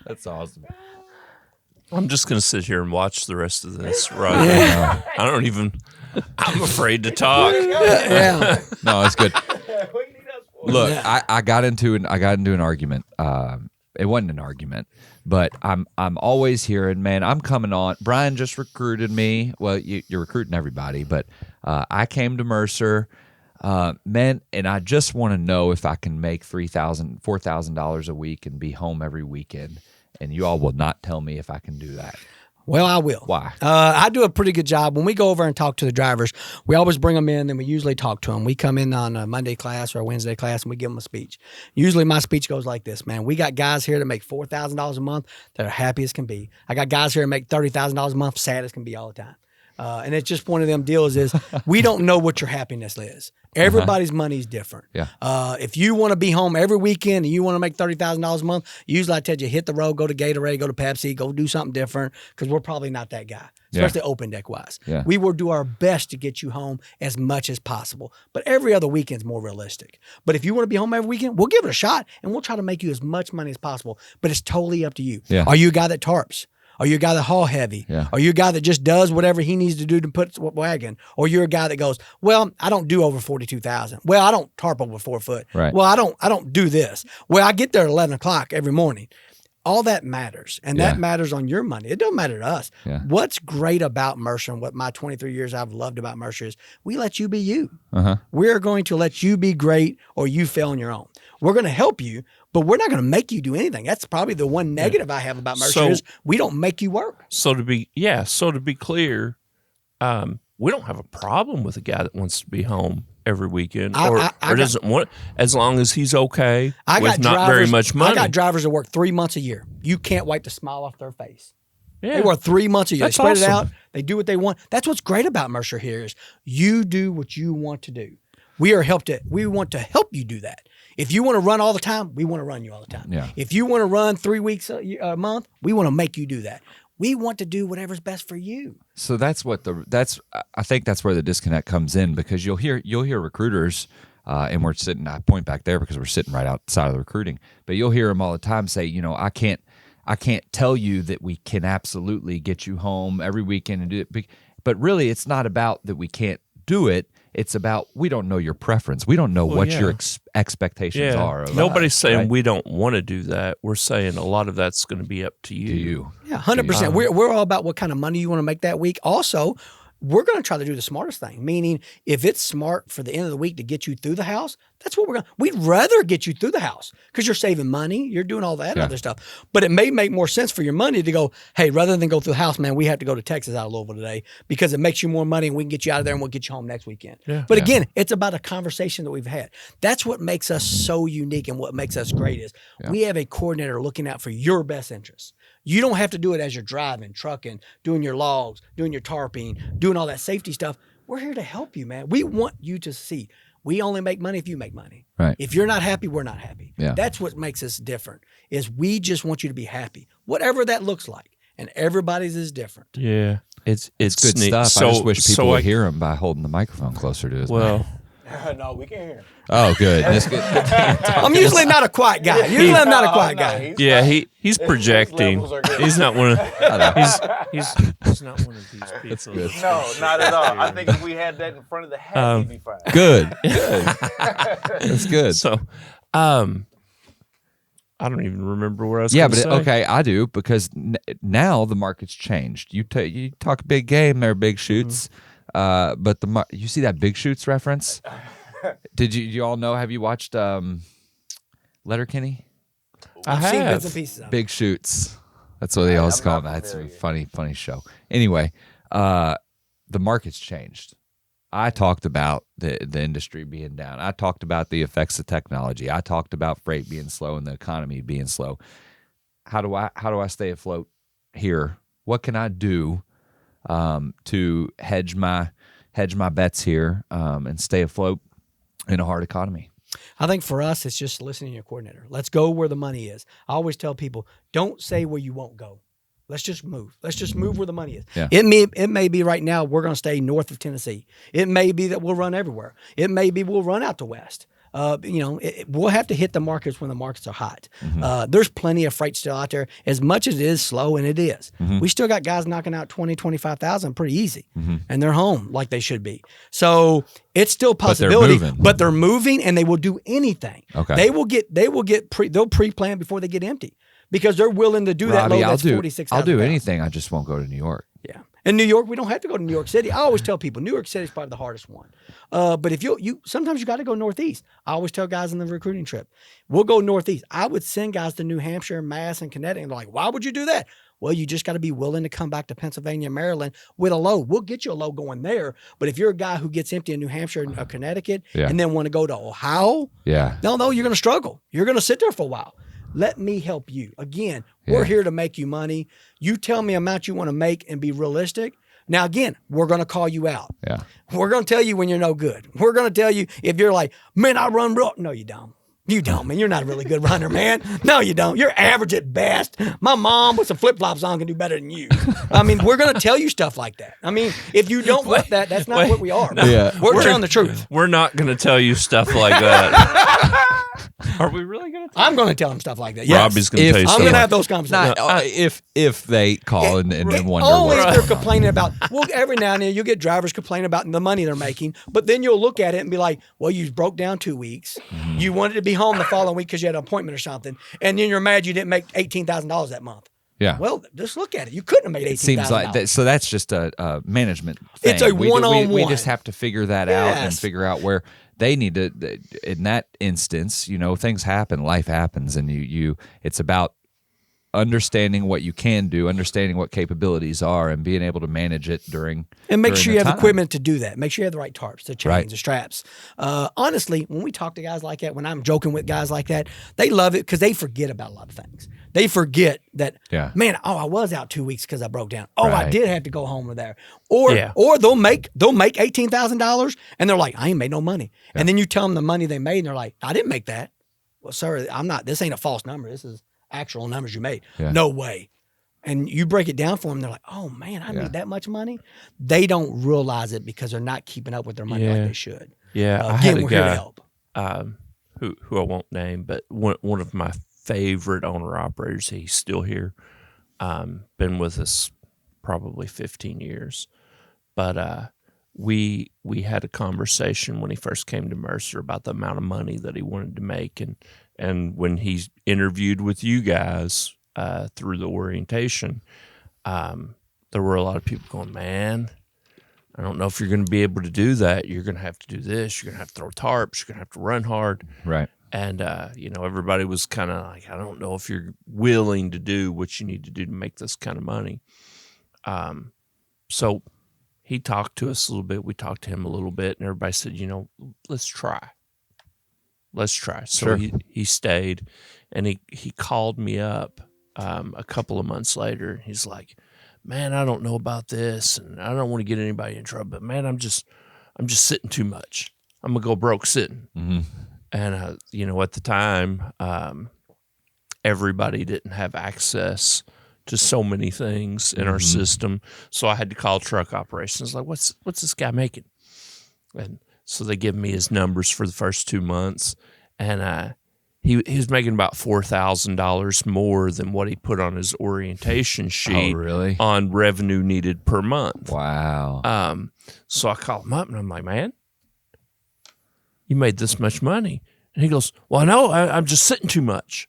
That's awesome. I'm just going to sit here and watch the rest of this. Right. I'm afraid to talk. Yeah. No, it's good. What do you need us for? Look, Yeah. I got into an argument. It wasn't an argument, but I'm always hearing, man, I'm coming on. Brian just recruited me. Well, you're recruiting everybody, but I came to Mercer, man, and I just want to know if I can make $3,000, $4,000 a week and be home every weekend. And you all will not tell me if I can do that. Well, I will. Why? I do a pretty good job. When we go over and talk to the drivers, we always bring them in, and we usually talk to them. We come in on a Monday class or a Wednesday class, and we give them a speech. Usually my speech goes like this, man. We got guys here that make $4,000 a month that are happy as can be. I got guys here that make $30,000 a month, sad as can be all the time. And it's just one of them deals is we don't know what your happiness is. Everybody's money is different. Yeah. If you want to be home every weekend and you want to make $30,000 a month, usually I tell you hit the road, go to Gatorade, go to Pepsi, go do something different because we're probably not that guy, especially open deck wise. Yeah. We will do our best to get you home as much as possible, but every other weekend's more realistic. But if you want to be home every weekend, we'll give it a shot and we'll try to make you as much money as possible. But it's totally up to you. Yeah. Are you a guy that tarps? Are you a guy that haul heavy? Yeah. Are you a guy that just does whatever he needs to do to put wagon? Or you're a guy that goes, well, I don't do over 42,000. Well, I don't tarp over 4 foot. Right. Well, I don't do this. Well, I get there at 11 o'clock every morning. All that matters, and that matters on your money. It doesn't matter to us. Yeah. What's great about Mercer and what my 23 years I've loved about Mercer is we let you be you. Uh-huh. We're going to let you be great or you fail on your own. We're going to help you, but we're not going to make you do anything. That's probably the one negative I have about Mercer is we don't make you work. So to be clear, we don't have a problem with a guy that wants to be home every weekend or doesn't want, as long as he's okay with not very much money. I got drivers that work 3 months a year. You can't wipe the smile off their face. Yeah. They work 3 months a year. That's they spread it awesome. out. They do what they want. That's what's great about Mercer here is you do what you want to do. We want to help you do that. If you want to run all the time, we want to run you all the time. Yeah. If you want to run 3 weeks a month, we want to make you do that. We want to do whatever's best for you. So I think that's where the disconnect comes in because you'll hear recruiters, and we're sitting. I point back there because we're sitting right outside of the recruiting. But you'll hear them all the time say, I can't tell you that we can absolutely get you home every weekend and do it. But really, it's not about that we can't do it. It's about we don't know your preference. We don't know what your expectations are. Of Nobody's us, saying right? we don't want to do that. We're saying a lot of that's going to be up to you. To you. Yeah, 100%. We're all about what kind of money you want to make that week. Also, we're going to try to do the smartest thing, meaning if it's smart for the end of the week to get you through the house, that's what we'd rather get you through the house because you're saving money. You're doing all that other stuff. But it may make more sense for your money to go, hey, rather than go through the house, man, we have to go to Texas out of Louisville today because it makes you more money and we can get you out of there and we'll get you home next weekend. Yeah. But again, it's about a conversation that we've had. That's what makes us so unique and what makes us great is we have a coordinator looking out for your best interests. You don't have to do it as you're driving, trucking, doing your logs, doing your tarping, doing all that safety stuff. We're here to help you, man. We want you to see. We only make money if you make money. Right. If you're not happy, we're not happy. Yeah. That's what makes us different, is we just want you to be happy, whatever that looks like. And everybody's is different. Yeah. It's Good neat. stuff. So, I just wish people so would hear him by holding the microphone closer to his mouth. No, we can hear him. Oh, good. That's good. I'm usually not a quiet guy. Usually I'm not a quiet guy. Yeah, he's projecting. levels are good. He's not one of he's not one of these people. good. No, not at all. I think if we had that in front of the hat, we'd be fine. Good. That's good. So, I don't even remember where I was. Yeah, gonna but say. okay, I do because now the market's changed. You talk big game, there big shoots, but you see that big shoots reference? Did you all know? Have you watched Letterkenny? I I've seen bits have. and pieces of it. Big shoots. That's what they always I'm call not it. It's a familiar. funny show. Anyway, the market's changed. I talked about the industry being down. I talked about the effects of technology. I talked about freight being slow and the economy being slow. How do I stay afloat here? What can I do to hedge my bets here and stay afloat in a hard economy? I think for us, it's just listening to your coordinator. Let's go where the money is. I always tell people, don't say where you won't go. Let's just move. Let's just move where the money is. Yeah. It may be right now we're going to stay north of Tennessee. It may be that we'll run everywhere. It may be we'll run out to west. We'll have to hit the markets when the markets are hot. There's plenty of freight still out there, as much as it is slow, and it is. We still got guys knocking out 20, 25,000 pretty easy, and they're home like they should be. So it's still a possibility, but they're moving, and they will do anything. Okay. They'll pre-plan before they get empty because they're willing to do that load that's 46,000. I'll do anything. I just won't go to New York. Yeah. In New York, we don't have to go to New York City. I always tell people New York City is probably the hardest one. But if you sometimes you got to go northeast. I always tell guys on the recruiting trip, we'll go northeast. I would send guys to New Hampshire, Mass, and Connecticut. And they're like, why would you do that? Well, you just got to be willing to come back to Pennsylvania and Maryland with a load. We'll get you a load going there. But if you're a guy who gets empty in New Hampshire and Connecticut and then want to go to Ohio, no, you're going to struggle. You're going to sit there for a while. Let me help you. Again, we're here to make you money. You tell me amount you want to make and be realistic. Now, again, we're going to call you out. Yeah. We're going to tell you when you're no good. We're going to tell you if you're like, man, I run real. No, you don't. You don't, man. You're not a really good runner, man. No, you don't. You're average at best. My mom with some flip-flops on can do better than you. I mean, we're going to tell you stuff like that. I mean, if you don't want that, that's not what we are. No, we're telling the truth. We're not going to tell you stuff like that. Are we really going to tell I'm going to tell them stuff like that. Yes. Robbie's going to tell you I'm going to have those conversations. If they call and then wonder only what. if they're complaining about, well, every now and then you'll get drivers complaining about the money they're making, but then you'll look at it and be like, well, you broke down 2 weeks. You wanted to be home the following week because you had an appointment or something, and then you're mad you didn't make $18,000 that month. Yeah. Well, just look at it. You couldn't have made $18,000. It seems like that. So that's just a management thing. It's a one-on-one. We just have to figure that out and figure out where they need to. In that instance, things happen, life happens, and it's about understanding what you can do, understanding what capabilities are, and being able to manage it during. And make sure the you have time. equipment to do that. Make sure you have the right tarps, the chains, the straps. Honestly, when we talk to guys like that, when I'm joking with guys like that, they love it because they forget about a lot of things. They forget that, man, I was out 2 weeks because I broke down. Oh, I did have to go home with there. Or they'll make $18,000 and they're like, I ain't made no money. Yeah. And then you tell them the money they made and they're like, I didn't make that. Well, sir, this ain't a false number. This is actual numbers you made. Yeah. No way. And you break it down for them, they're like, oh, man, I made that much money? They don't realize it because they're not keeping up with their money like they should. Yeah, again, we're here to help. Who I won't name, but one of my favorite owner-operators, he's still here, been with us probably 15 years. But we had a conversation when he first came to Mercer about the amount of money that he wanted to make. And when he interviewed with you guys through the orientation, there were a lot of people going, man, I don't know if you're going to be able to do that. You're going to have to do this. You're going to have to throw tarps. You're going to have to run hard. Right. And, everybody was kind of like, I don't know if you're willing to do what you need to do to make this kind of money. So he talked to us a little bit. We talked to him a little bit, and everybody said, let's try. Let's try. So he stayed, and he called me up a couple of months later. He's like, man, I don't know about this, and I don't want to get anybody in trouble, but man, I'm just sitting too much. I'm gonna go broke sitting. Mm-hmm. And at the time, everybody didn't have access to so many things in our system, so I had to call truck operations. Like, what's this guy making? And so they give me his numbers for the first 2 months, and he was making about $4,000 more than what he put on his orientation sheet on revenue needed per month. Wow. So I called him up, and I'm like, man, you made this much money. And he goes, well, I know, I'm just sitting too much.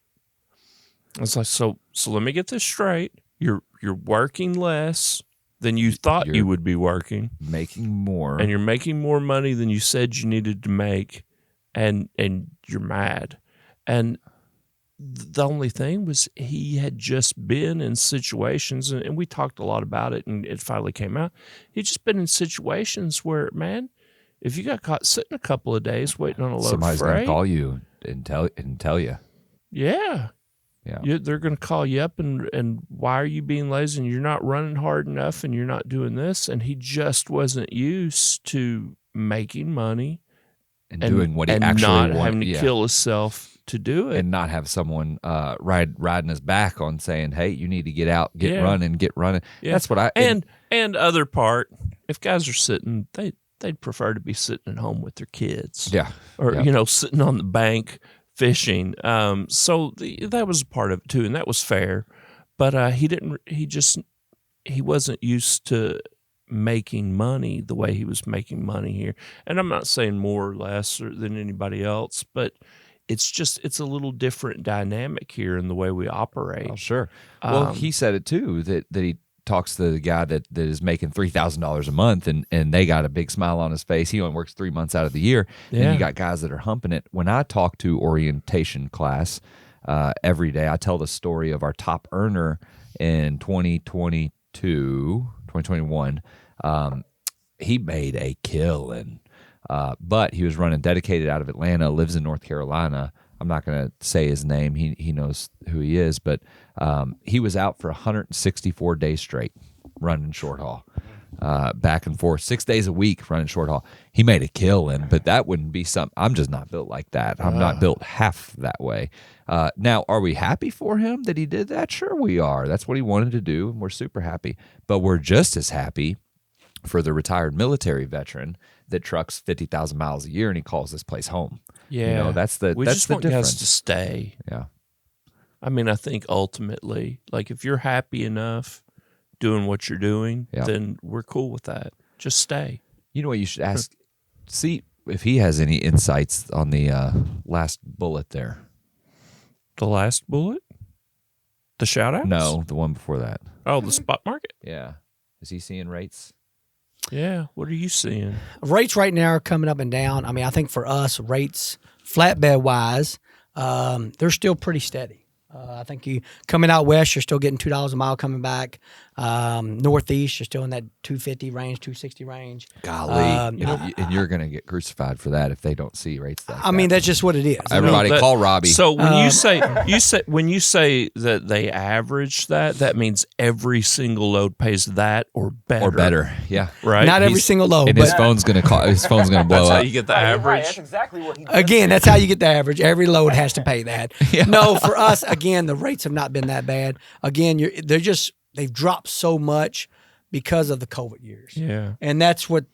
I was like, so let me get this straight. You're working less than you thought you would be working. Making more. And you're making more money than you said you needed to make, and you're mad. And the only thing was he had just been in situations, and we talked a lot about it, and it finally came out. He'd just been in situations where, man, if you got caught sitting a couple of days waiting on a load somebody's of freight, going to call you and tell you. Yeah. They're going to call you up and why are you being lazy, and you're not running hard enough, and you're not doing this. And he just wasn't used to making money and doing what he and actually not wanted. having to kill himself to do it, and not have someone riding his back on saying, hey, you need to get out, get running. Yeah. That's what and other part, if guys are sitting, they'd prefer to be sitting at home with their kids. Yeah. Or, sitting on the bank fishing. So that was a part of it too, and that was fair. But he wasn't used to making money the way he was making money here. And I'm not saying more or less than anybody else, but it's a little different dynamic here in the way we operate. Oh, sure. Well, he said it too, that he talks to the guy that is making $3,000 a month, and they got a big smile on his face. He only works 3 months out of the year. Yeah. And you got guys that are humping it. When I talk to orientation class every day, I tell the story of our top earner in 2021. He made a killing. But he was running dedicated out of Atlanta, lives in North Carolina. I'm not going to say his name. He knows who he is, but he was out for 164 days straight running short haul, back and forth, 6 days a week running short haul. He made a killing, but that wouldn't be something. I'm just not built like that. I'm not built half that way. Now, are we happy for him that he did that? Sure we are. That's what he wanted to do, and we're super happy. But we're just as happy for the retired military veteran that trucks 50,000 miles a year and he calls this place home. Yeah. That's we that's just the want difference. guys to stay. Yeah. I mean, I think ultimately, like if you're happy enough doing what you're doing, then we're cool with that. Just stay. You know what you should ask? See if he has any insights on the last bullet there. The last bullet? The shout outs? No, the one before that. Oh, the spot market? Yeah. Is he seeing rates? Yeah. What are you seeing? Rates right now are coming up and down. I mean, I think for us, rates flatbed wise, they're still pretty steady. I think you coming out west, you're still getting $2 a mile coming back. Northeast, you're still in that 250 range, 260 range. Golly, and you're going to get crucified for that if they don't see rates like that. I mean, that's just what it is. Everybody call Robbie. So when you say that they average that means every single load pays that or better. Or better, yeah. Right? Not every single load. And but his phone's going to blow That's how up. you get the Right, average. that's exactly what he again, that's how you get the average. Every load has to pay that. No, for us, again, the rates have not been that bad. Again, they've dropped so much because of the COVID years. Yeah. And that's what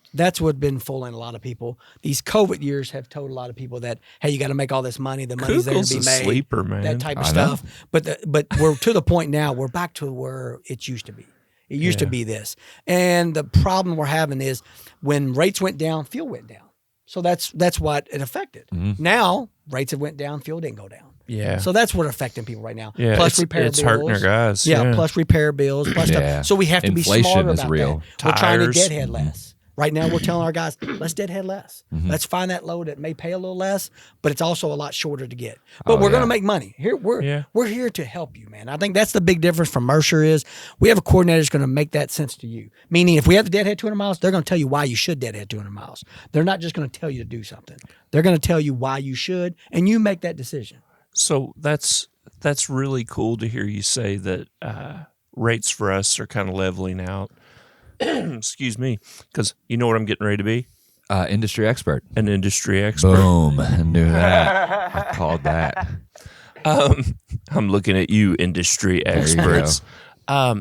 been fooling a lot of people. These COVID years have told a lot of people that, hey, you got to make all this money. The money's there to be Kugel's made. a sleeper, man. That type of I know. stuff. But we're to the point now, we're back to where it used to be. It used to be this. And the problem we're having is when rates went down, fuel went down. So that's what it affected. Mm-hmm. Now, rates have went down, fuel didn't go down. Yeah. So that's what affecting people right now. Yeah, Plus repair bills. It's hurting our guys. Yeah, plus repair bills, plus Yeah. stuff. So we have to Inflation be smarter is about real. that. We're trying to Tires. deadhead less. Right now, we're telling our guys, let's deadhead less. Let's find that load that may pay a little less, but it's also a lot shorter to get. But we're going to make money. We're here to help you, man. I think that's the big difference from Mercer is we have a coordinator that's going to make that sense to you. Meaning, if we have to deadhead 200 miles, they're going to tell you why you should deadhead 200 miles. They're not just going to tell you to do something. They're going to tell you why you should, and you make that decision. So that's really cool to hear you say that rates for us are kind of leveling out. Excuse me, because you know what I'm getting ready to be? Industry expert. An industry expert. Boom. I knew that. I called that. I'm looking at you, industry you experts.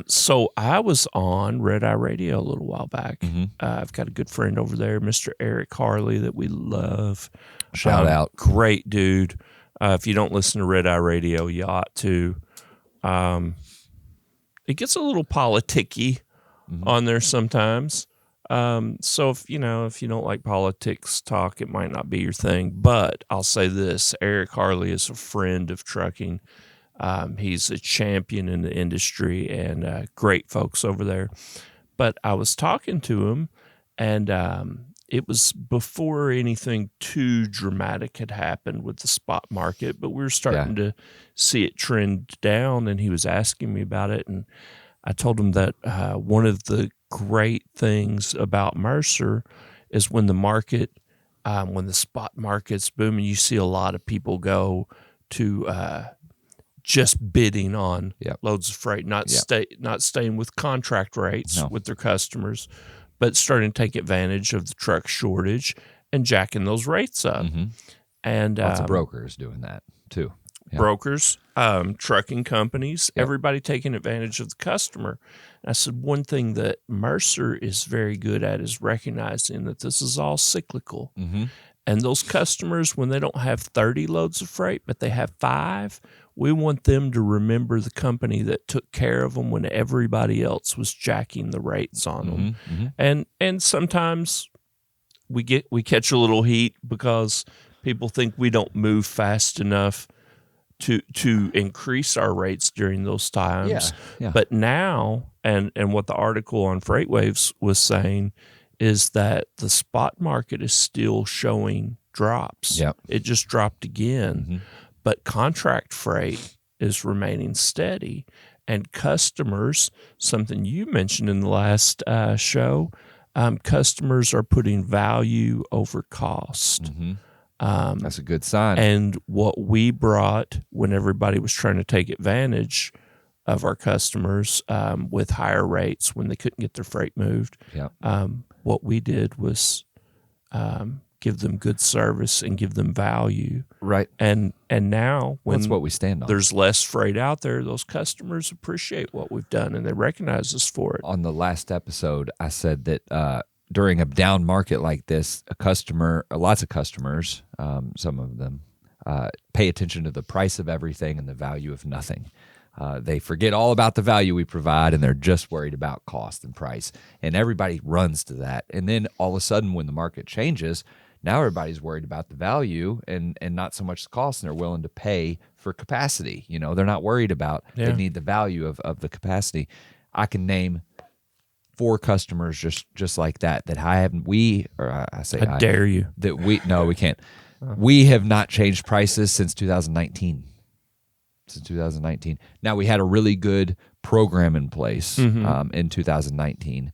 So I was on Red Eye Radio a little while back. Mm-hmm. I've got a good friend over there, Mr. Eric Harley, that we love. Shout out. Great dude. If you don't listen to Red Eye Radio, you ought to. It gets a little politicky on there sometimes. So if you don't like politics talk, it might not be your thing. But I'll say this: Eric Harley is a friend of trucking. He's a champion in the industry and great folks over there. But I was talking to him, and it was before anything too dramatic had happened with the spot market, but we were starting to see it trend down, and he was asking me about it. And I told him that one of the great things about Mercer is when the market, when the spot market's booming, you see a lot of people go to just bidding on loads of freight, not staying with contract rates with their customers, but starting to take advantage of the truck shortage and jacking those rates up. Mm-hmm. And Lots of brokers doing that too. brokers, trucking companies, everybody taking advantage of the customer. And I said, one thing that Mercer is very good at is recognizing that this is all cyclical. Mm-hmm. And those customers, when they don't have 30 loads of freight, but they have 5, we want them to remember the company that took care of them when everybody else was jacking the rates on them. Mm-hmm. And sometimes we catch a little heat because people think we don't move fast enough to increase our rates during those times. Yeah. But now, and what the article on FreightWaves was saying is that the spot market is still showing drops. Yep. It just dropped again. Mm-hmm. But contract freight is remaining steady. And customers, something you mentioned in the last show, customers are putting value over cost. Mm-hmm. That's a good sign. And what we brought when everybody was trying to take advantage of our customers with higher rates when they couldn't get their freight moved, what we did was give them good service and give them value. Right. And now when that's what we stand on. There's less freight out there, those customers appreciate what we've done and they recognize us for it. On the last episode, I said that during a down market like this, lots of customers, some of them, pay attention to the price of everything and the value of nothing. They forget all about the value we provide, and they're just worried about cost and price. And everybody runs to that. And then all of a sudden, when the market changes, now everybody's worried about the value and not so much the cost, and they're willing to pay for capacity. They're not worried about they need the value of the capacity. I can name 4 customers just like that I haven't. I dare you. That we can't. We have not changed prices since 2019. Now, we had a really good program in place in 2019,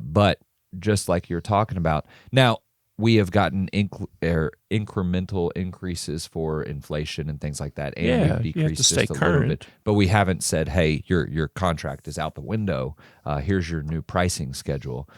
but just like you're talking about, now we have gotten incremental increases for inflation and things like that, and we've decreased just a little bit. But we haven't said, "Hey, your contract is out the window. Here's your new pricing schedule."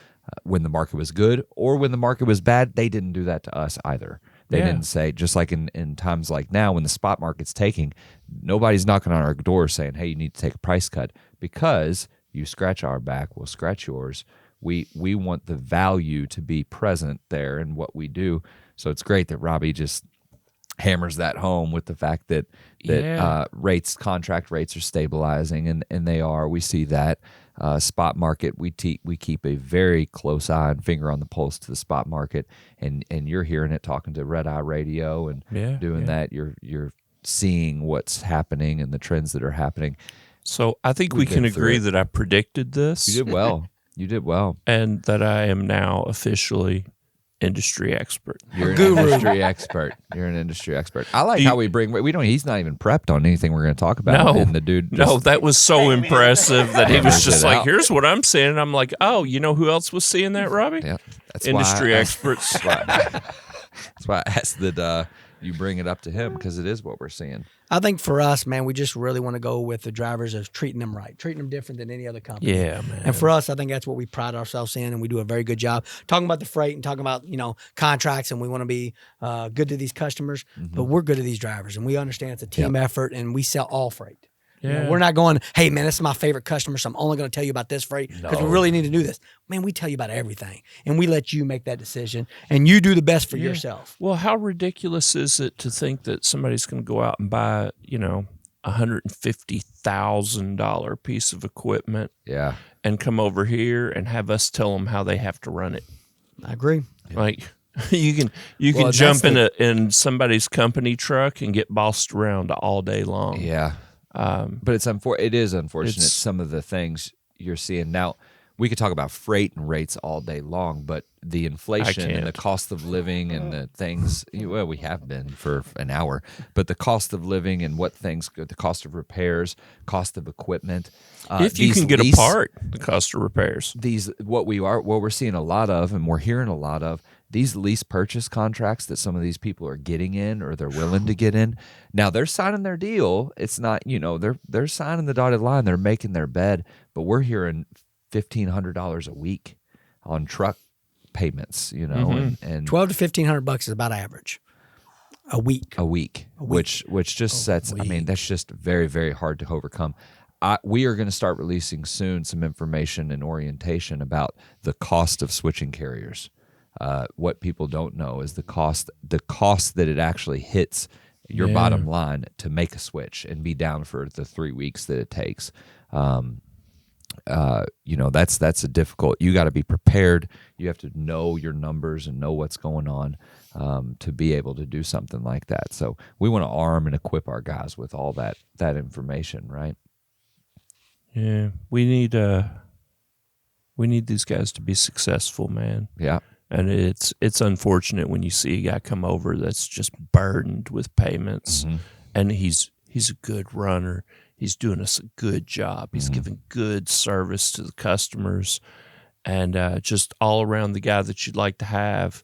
When the market was good or when the market was bad, they didn't do that to us either. They didn't say, just like in times like now when the spot market's taking, nobody's knocking on our door saying, "Hey, you need to take a price cut," because you scratch our back, we'll scratch yours. We want the value to be present there in what we do. So it's great that Robbie just hammers that home with the fact that contract rates are stabilizing, and they are. We see that. Spot market, we keep a very close eye and finger on the pulse to the spot market, and you're hearing it, talking to Red Eye Radio and doing that. You're seeing what's happening and the trends that are happening. So I think we can agree that I predicted this. You did well. You did well, and that I am now officially industry expert. You're an industry expert. You're an industry expert. I like how we bring. He's not even prepped on anything we're going to talk about. No, and the dude. That was so impressive that he was just like, "Here's what I'm seeing." And I'm like, "Oh, you know who else was seeing that, Robbie? Yeah, that's industry experts." That's why I asked that you bring it up to him, because it is what we're seeing. I think for us, man, we just really want to go with the drivers of treating them right, treating them different than any other company. Yeah, man. And for us, I think that's what we pride ourselves in, and we do a very good job talking about the freight and talking about contracts, and we want to be good to these customers, but we're good to these drivers, and we understand it's a team effort, and we sell all freight. Yeah. We're not going, "Hey, man, this is my favorite customer, so I'm only going to tell you about this freight because we really need to do this." Man, we tell you about everything, and we let you make that decision, and you do the best for yourself. Well, how ridiculous is it to think that somebody's going to go out and buy, $150,000 piece of equipment and come over here and have us tell them how they have to run it? I agree. Like, you can jump in somebody's company truck and get bossed around all day long. Yeah. But it is unfortunate, some of the things you're seeing. Now, we could talk about freight and rates all day long, but the inflation and the cost of living and the things, we have been for an hour, but the cost of living and the cost of repairs, cost of equipment. If you can get a part, the cost of repairs. What we're seeing a lot of, and we're hearing a lot of, these lease purchase contracts that some of these people are getting in, or they're willing to get in. Now they're signing their deal. It's not, they're signing the dotted line. They're making their bed, but we're hearing $1,500 a week on truck payments, and $1,200 to $1,500 is about average. A week. A week. Which just sets. I mean, that's just very, very hard to overcome. We are going to start releasing soon some information and orientation about the cost of switching carriers. What people don't know is the cost that it actually hits your bottom line to make a switch and be down for the 3 weeks that it takes. That's a difficult. You got to be prepared. You have to know your numbers and know what's going on to be able to do something like that. So we want to arm and equip our guys with all that information, right? Yeah, we need these guys to be successful, man. Yeah. And it's unfortunate when you see a guy come over that's just burdened with payments, and he's a good runner. He's doing us a good job. He's giving good service to the customers, and just all around the guy that you'd like to have.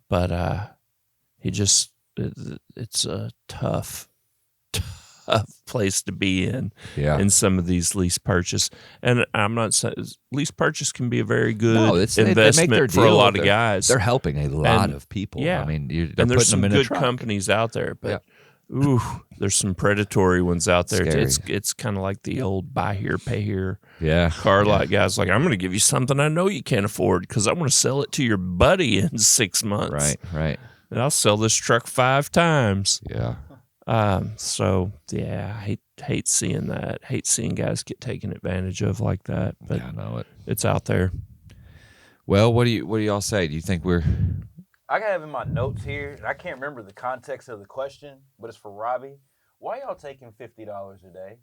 But it's a tough place to be in some of these lease purchase. And I'm not saying lease purchase can be a very good investment for a lot of guys. They're helping a lot of people. Yeah. I mean, they're and there's putting some them in good a truck. companies out there, but there's some predatory ones out there. Scary. It's kind of like the old buy here, pay here car lot guys. Like, I'm going to give you something I know you can't afford because I want to sell it to your buddy in 6 months. Right. And I'll sell this truck 5 times. Yeah. I hate seeing that. Hate seeing guys get taken advantage of like that. But I know it. It's out there. Well, what do y'all say? Do you think we're? I have in my notes here, and I can't remember the context of the question, but it's for Robbie. Why y'all taking $50 a day?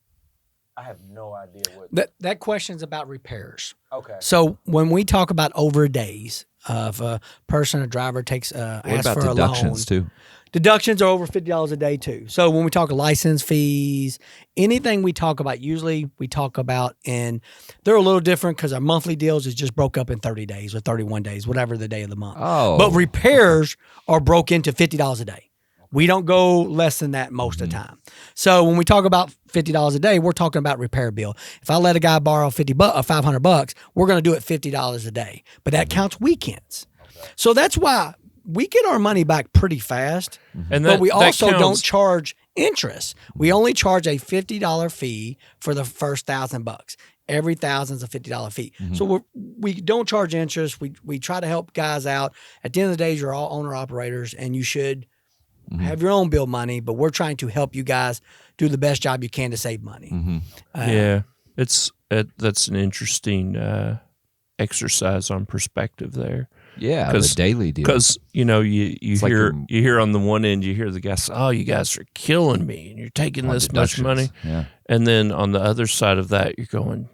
I have no idea what. That question's about repairs. Okay. So when we talk about over days of a person, a driver takes asks for a loan. Deductions too? Deductions are over $50 a day too. So when we talk license fees, anything we talk about, usually we talk about, and they're a little different because our monthly deals is just broke up in 30 days or 31 days, whatever the day of the month. Oh. But repairs are broke into $50 a day. We don't go less than that most of the time. So when we talk about $50 a day, we're talking about repair bill. If I let a guy borrow $500, we're going to do it $50 a day. But that counts weekends. Okay. So that's why we get our money back pretty fast. And but we also don't charge interest. We only charge a $50 fee for the first $1,000. Every $1,000's a $50 fee. So we don't charge interest. We try to help guys out. At the end of the day, you're all owner operators, and you should have your own bill money, but we're trying to help you guys do the best job you can to save money. That's an interesting exercise on perspective there. Yeah, the daily deal. Because you hear on the one end, you hear the guys, "Oh, you guys are killing me, and you're taking this much money." Yeah. And then on the other side of that, you're going,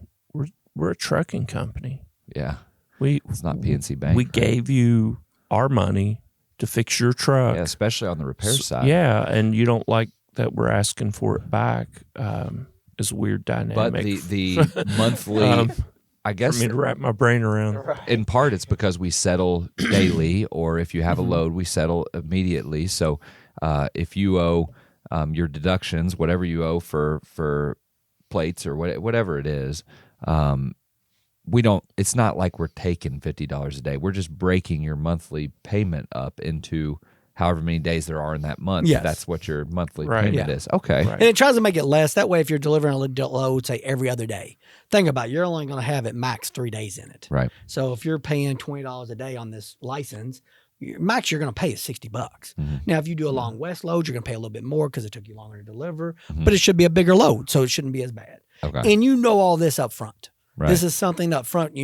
"We're a trucking company. Yeah, it's not PNC Bank. We gave you our money to fix your truck, especially on the repair side. Yeah, and you don't like that we're asking for it back. Is a weird dynamic. But the monthly, I guess, for me to wrap my brain around. In part, it's because we settle daily, or if you have a load, we settle immediately. So if you owe your deductions, whatever you owe for plates or whatever it is, we don't. It's not like we're taking $50 a day. We're just breaking your monthly payment up into however many days there are in that month. Yes. That's what your monthly payment is. Okay. Right. And it tries to make it less. That way, if you're delivering a load, say every other day, think about it, you're only going to have at max 3 days in it. Right. So if you're paying $20 a day on this license, max you're going to pay is $60. Now, if you do a long west load, you're going to pay a little bit more because it took you longer to deliver, but it should be a bigger load, so it shouldn't be as bad. Okay. And you know all this up front. Right. This is something up front,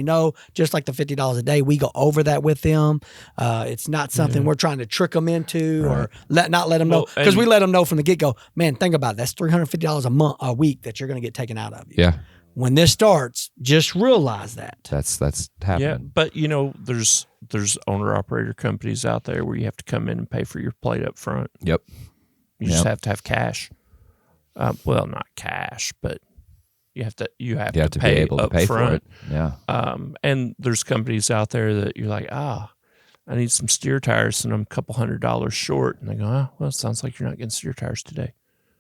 just like the $50 a day, we go over that with them. It's not something we're trying to trick them into or not let them know. Because we let them know from the get-go, man, think about it. That's $350 a week that you're going to get taken out of you. Yeah. When this starts, just realize that. That's happening. Yeah, but there's owner-operator companies out there where you have to come in and pay for your plate up front. Yep. You just have to have cash. Well, not cash, but you have to pay be able to pay front. for it. Yeah. And there's companies out there that you're like, I need some steer tires and I'm a couple $100 short. And they go, well, it sounds like you're not getting steer tires today.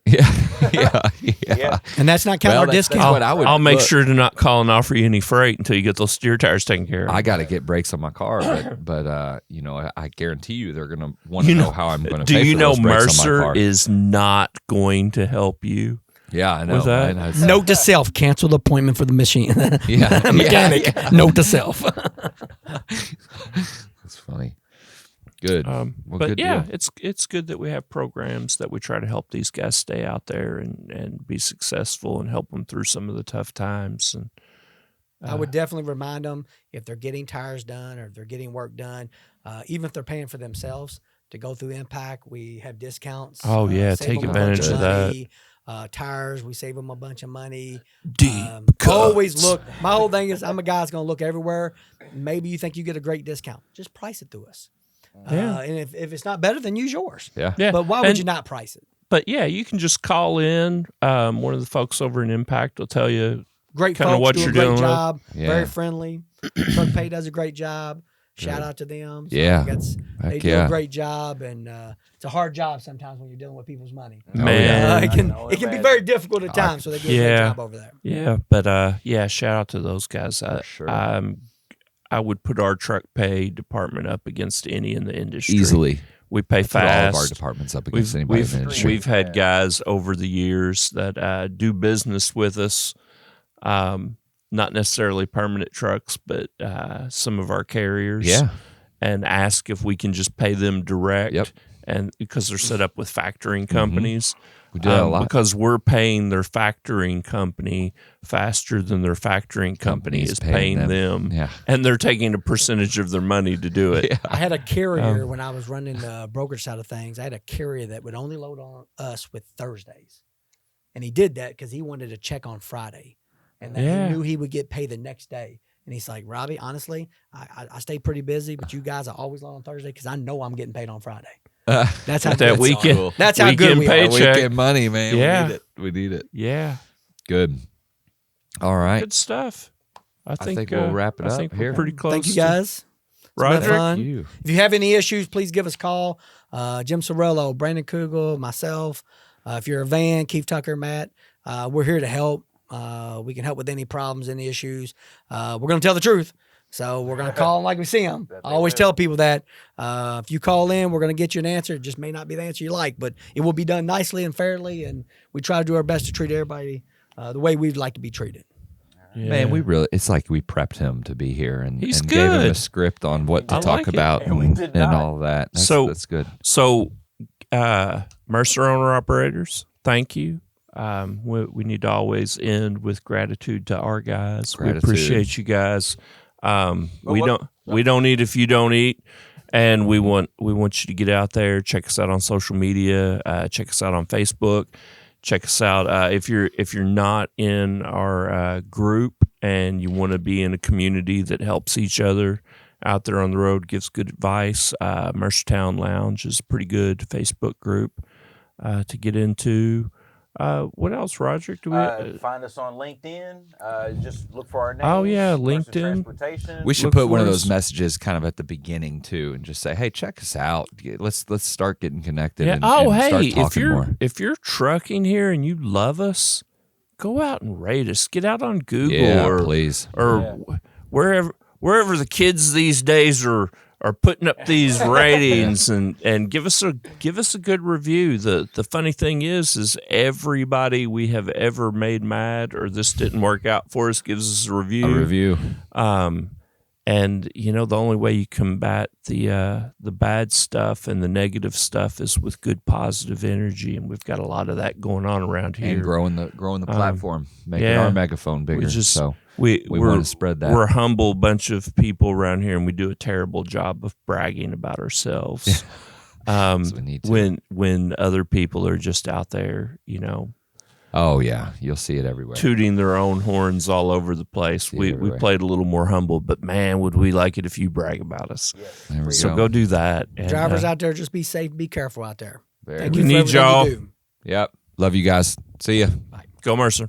Yeah. And that's not counting our that's discount. what I would. I'll make look, sure to not call and offer you any freight until you get those steer tires taken care of. I got to get brakes on my car, but I guarantee you they're going to want to know how I'm going to pay Do you for know those brakes on my Mercer car. is not going to help you? Yeah, I know. with that? Right? Note to self: cancel the appointment for the machine. Yeah, Mechanic. yeah. Note to self. That's funny. Good. Well, But good yeah, deal. it's good that we have programs that we try to help these guys stay out there and be successful and help them through some of the tough times. And I would definitely remind them if they're getting tires done or if they're getting work done, even if they're paying for themselves to go through Impact, we have discounts. Oh, yeah, save take them a bunch advantage of that. money. Tires, we save them a bunch of money. Deep Always cuts. look. My whole thing is I'm a guy that's going to look everywhere. Maybe you think you get a great discount. Just price it through us. Yeah. And if it's not better, then use yours. Yeah. Yeah. But why would And- you not price it? But yeah, you can just call in. One of the folks over in Impact will tell you. Great Kinda folks what do a you're great dealing with. job. Yeah. Very friendly. Truck Pay does a great job. Shout out to them. So Yeah. they Heck do yeah. a great job, and it's a hard job sometimes when you're dealing with people's money. Man. It can be very difficult at times, so they do a great Yeah. job over there. Yeah, but yeah, shout out to those guys. sure. I would put our truck pay department up against any in the industry. Easily. We pay Put all of our fast. departments up against anybody in the industry. We've had guys over the years that do business with us, not necessarily permanent trucks, but some of our carriers. Yeah. And ask if we can just pay them direct. Yep. And because they're set up with factoring companies. We do that a lot. Because we're paying their factoring company faster than their factoring company is paying them. Yeah. And they're taking a percentage of their money to do it. I had a carrier when I was running the brokerage side of things. I had a carrier that would only load on us with Thursdays. And he did that because he wanted to check on Friday. And then Yeah. he knew he would get paid the next day. And he's like, Robbie, honestly, I stay pretty busy, but you guys are always load on Thursday because I know I'm getting paid on Friday. That's how That good weekend- we are. That's how good weekend we are. paycheck. Weekend money, man. Yeah. We need it. We need it. Yeah. Good. All right. Good stuff. I think we'll wrap it I up think here. we're pretty close. Thank you, to- guys. It's been Roger. fun. Thank you. If you have any issues, please give us a call. Jim Sorello, Brandon Kugel, myself. If you're a van, Keith Tucker, Matt, we're here to help. We can help with any problems, any issues. We're going to tell the truth. So we're going to call them like we see them. I always tell people that if you call in, we're going to get you an answer. It just may not be the answer you like, but it will be done nicely and fairly. And we try to do our best to treat everybody the way we'd like to be treated. Yeah. Man, it's like we prepped him to be here and, He's and gave him a good. script on what to I talk like it. about And we and, did and not. all of that. That's good. So, Mercer owner operators, thank you. We need to always end with gratitude to our guys. Gratitude. We appreciate you guys. We don't eat if you don't eat, and we want you to get out there, check us out on social media, check us out on Facebook, check us out if you're not in our group and you want to be in a community that helps each other out there on the road, gives good advice. Mercertown Lounge is a pretty good Facebook group to get into. What else, Roger? Do we? Find us on LinkedIn. Just look for our name. Oh, yeah, Mercer LinkedIn. Transportation. We should Look put one of for those us. messages kind of at the beginning too, and just say, "Hey, check us out. Let's start getting connected." Yeah. And, Oh, and start hey, talking more. if you're trucking here and you love us, go out and rate us. Get out on Google Yeah, or please. wherever the kids these days are putting up these ratings and give us a good review. The funny thing is everybody we have ever made mad or this didn't work out for us gives us a review. A review. And the only way you combat the bad stuff and the negative stuff is with good positive energy, and we've got a lot of that going on around here. And growing the platform, making yeah. our megaphone bigger. So we we're- want to spread that. We're a humble bunch of people around here, and we do a terrible job of bragging about ourselves. we need to. When other people are just out there, Oh yeah, you'll see it everywhere. tooting their own horns all over the place. See it We everywhere. played a little more humble, but man, would we like it if you brag about us. There we So go do that. And, Drivers out there, just be safe, be careful out there. Very Thank good. you We for need everything y'all. you do. Yep. Love you guys. See ya. Go Mercer.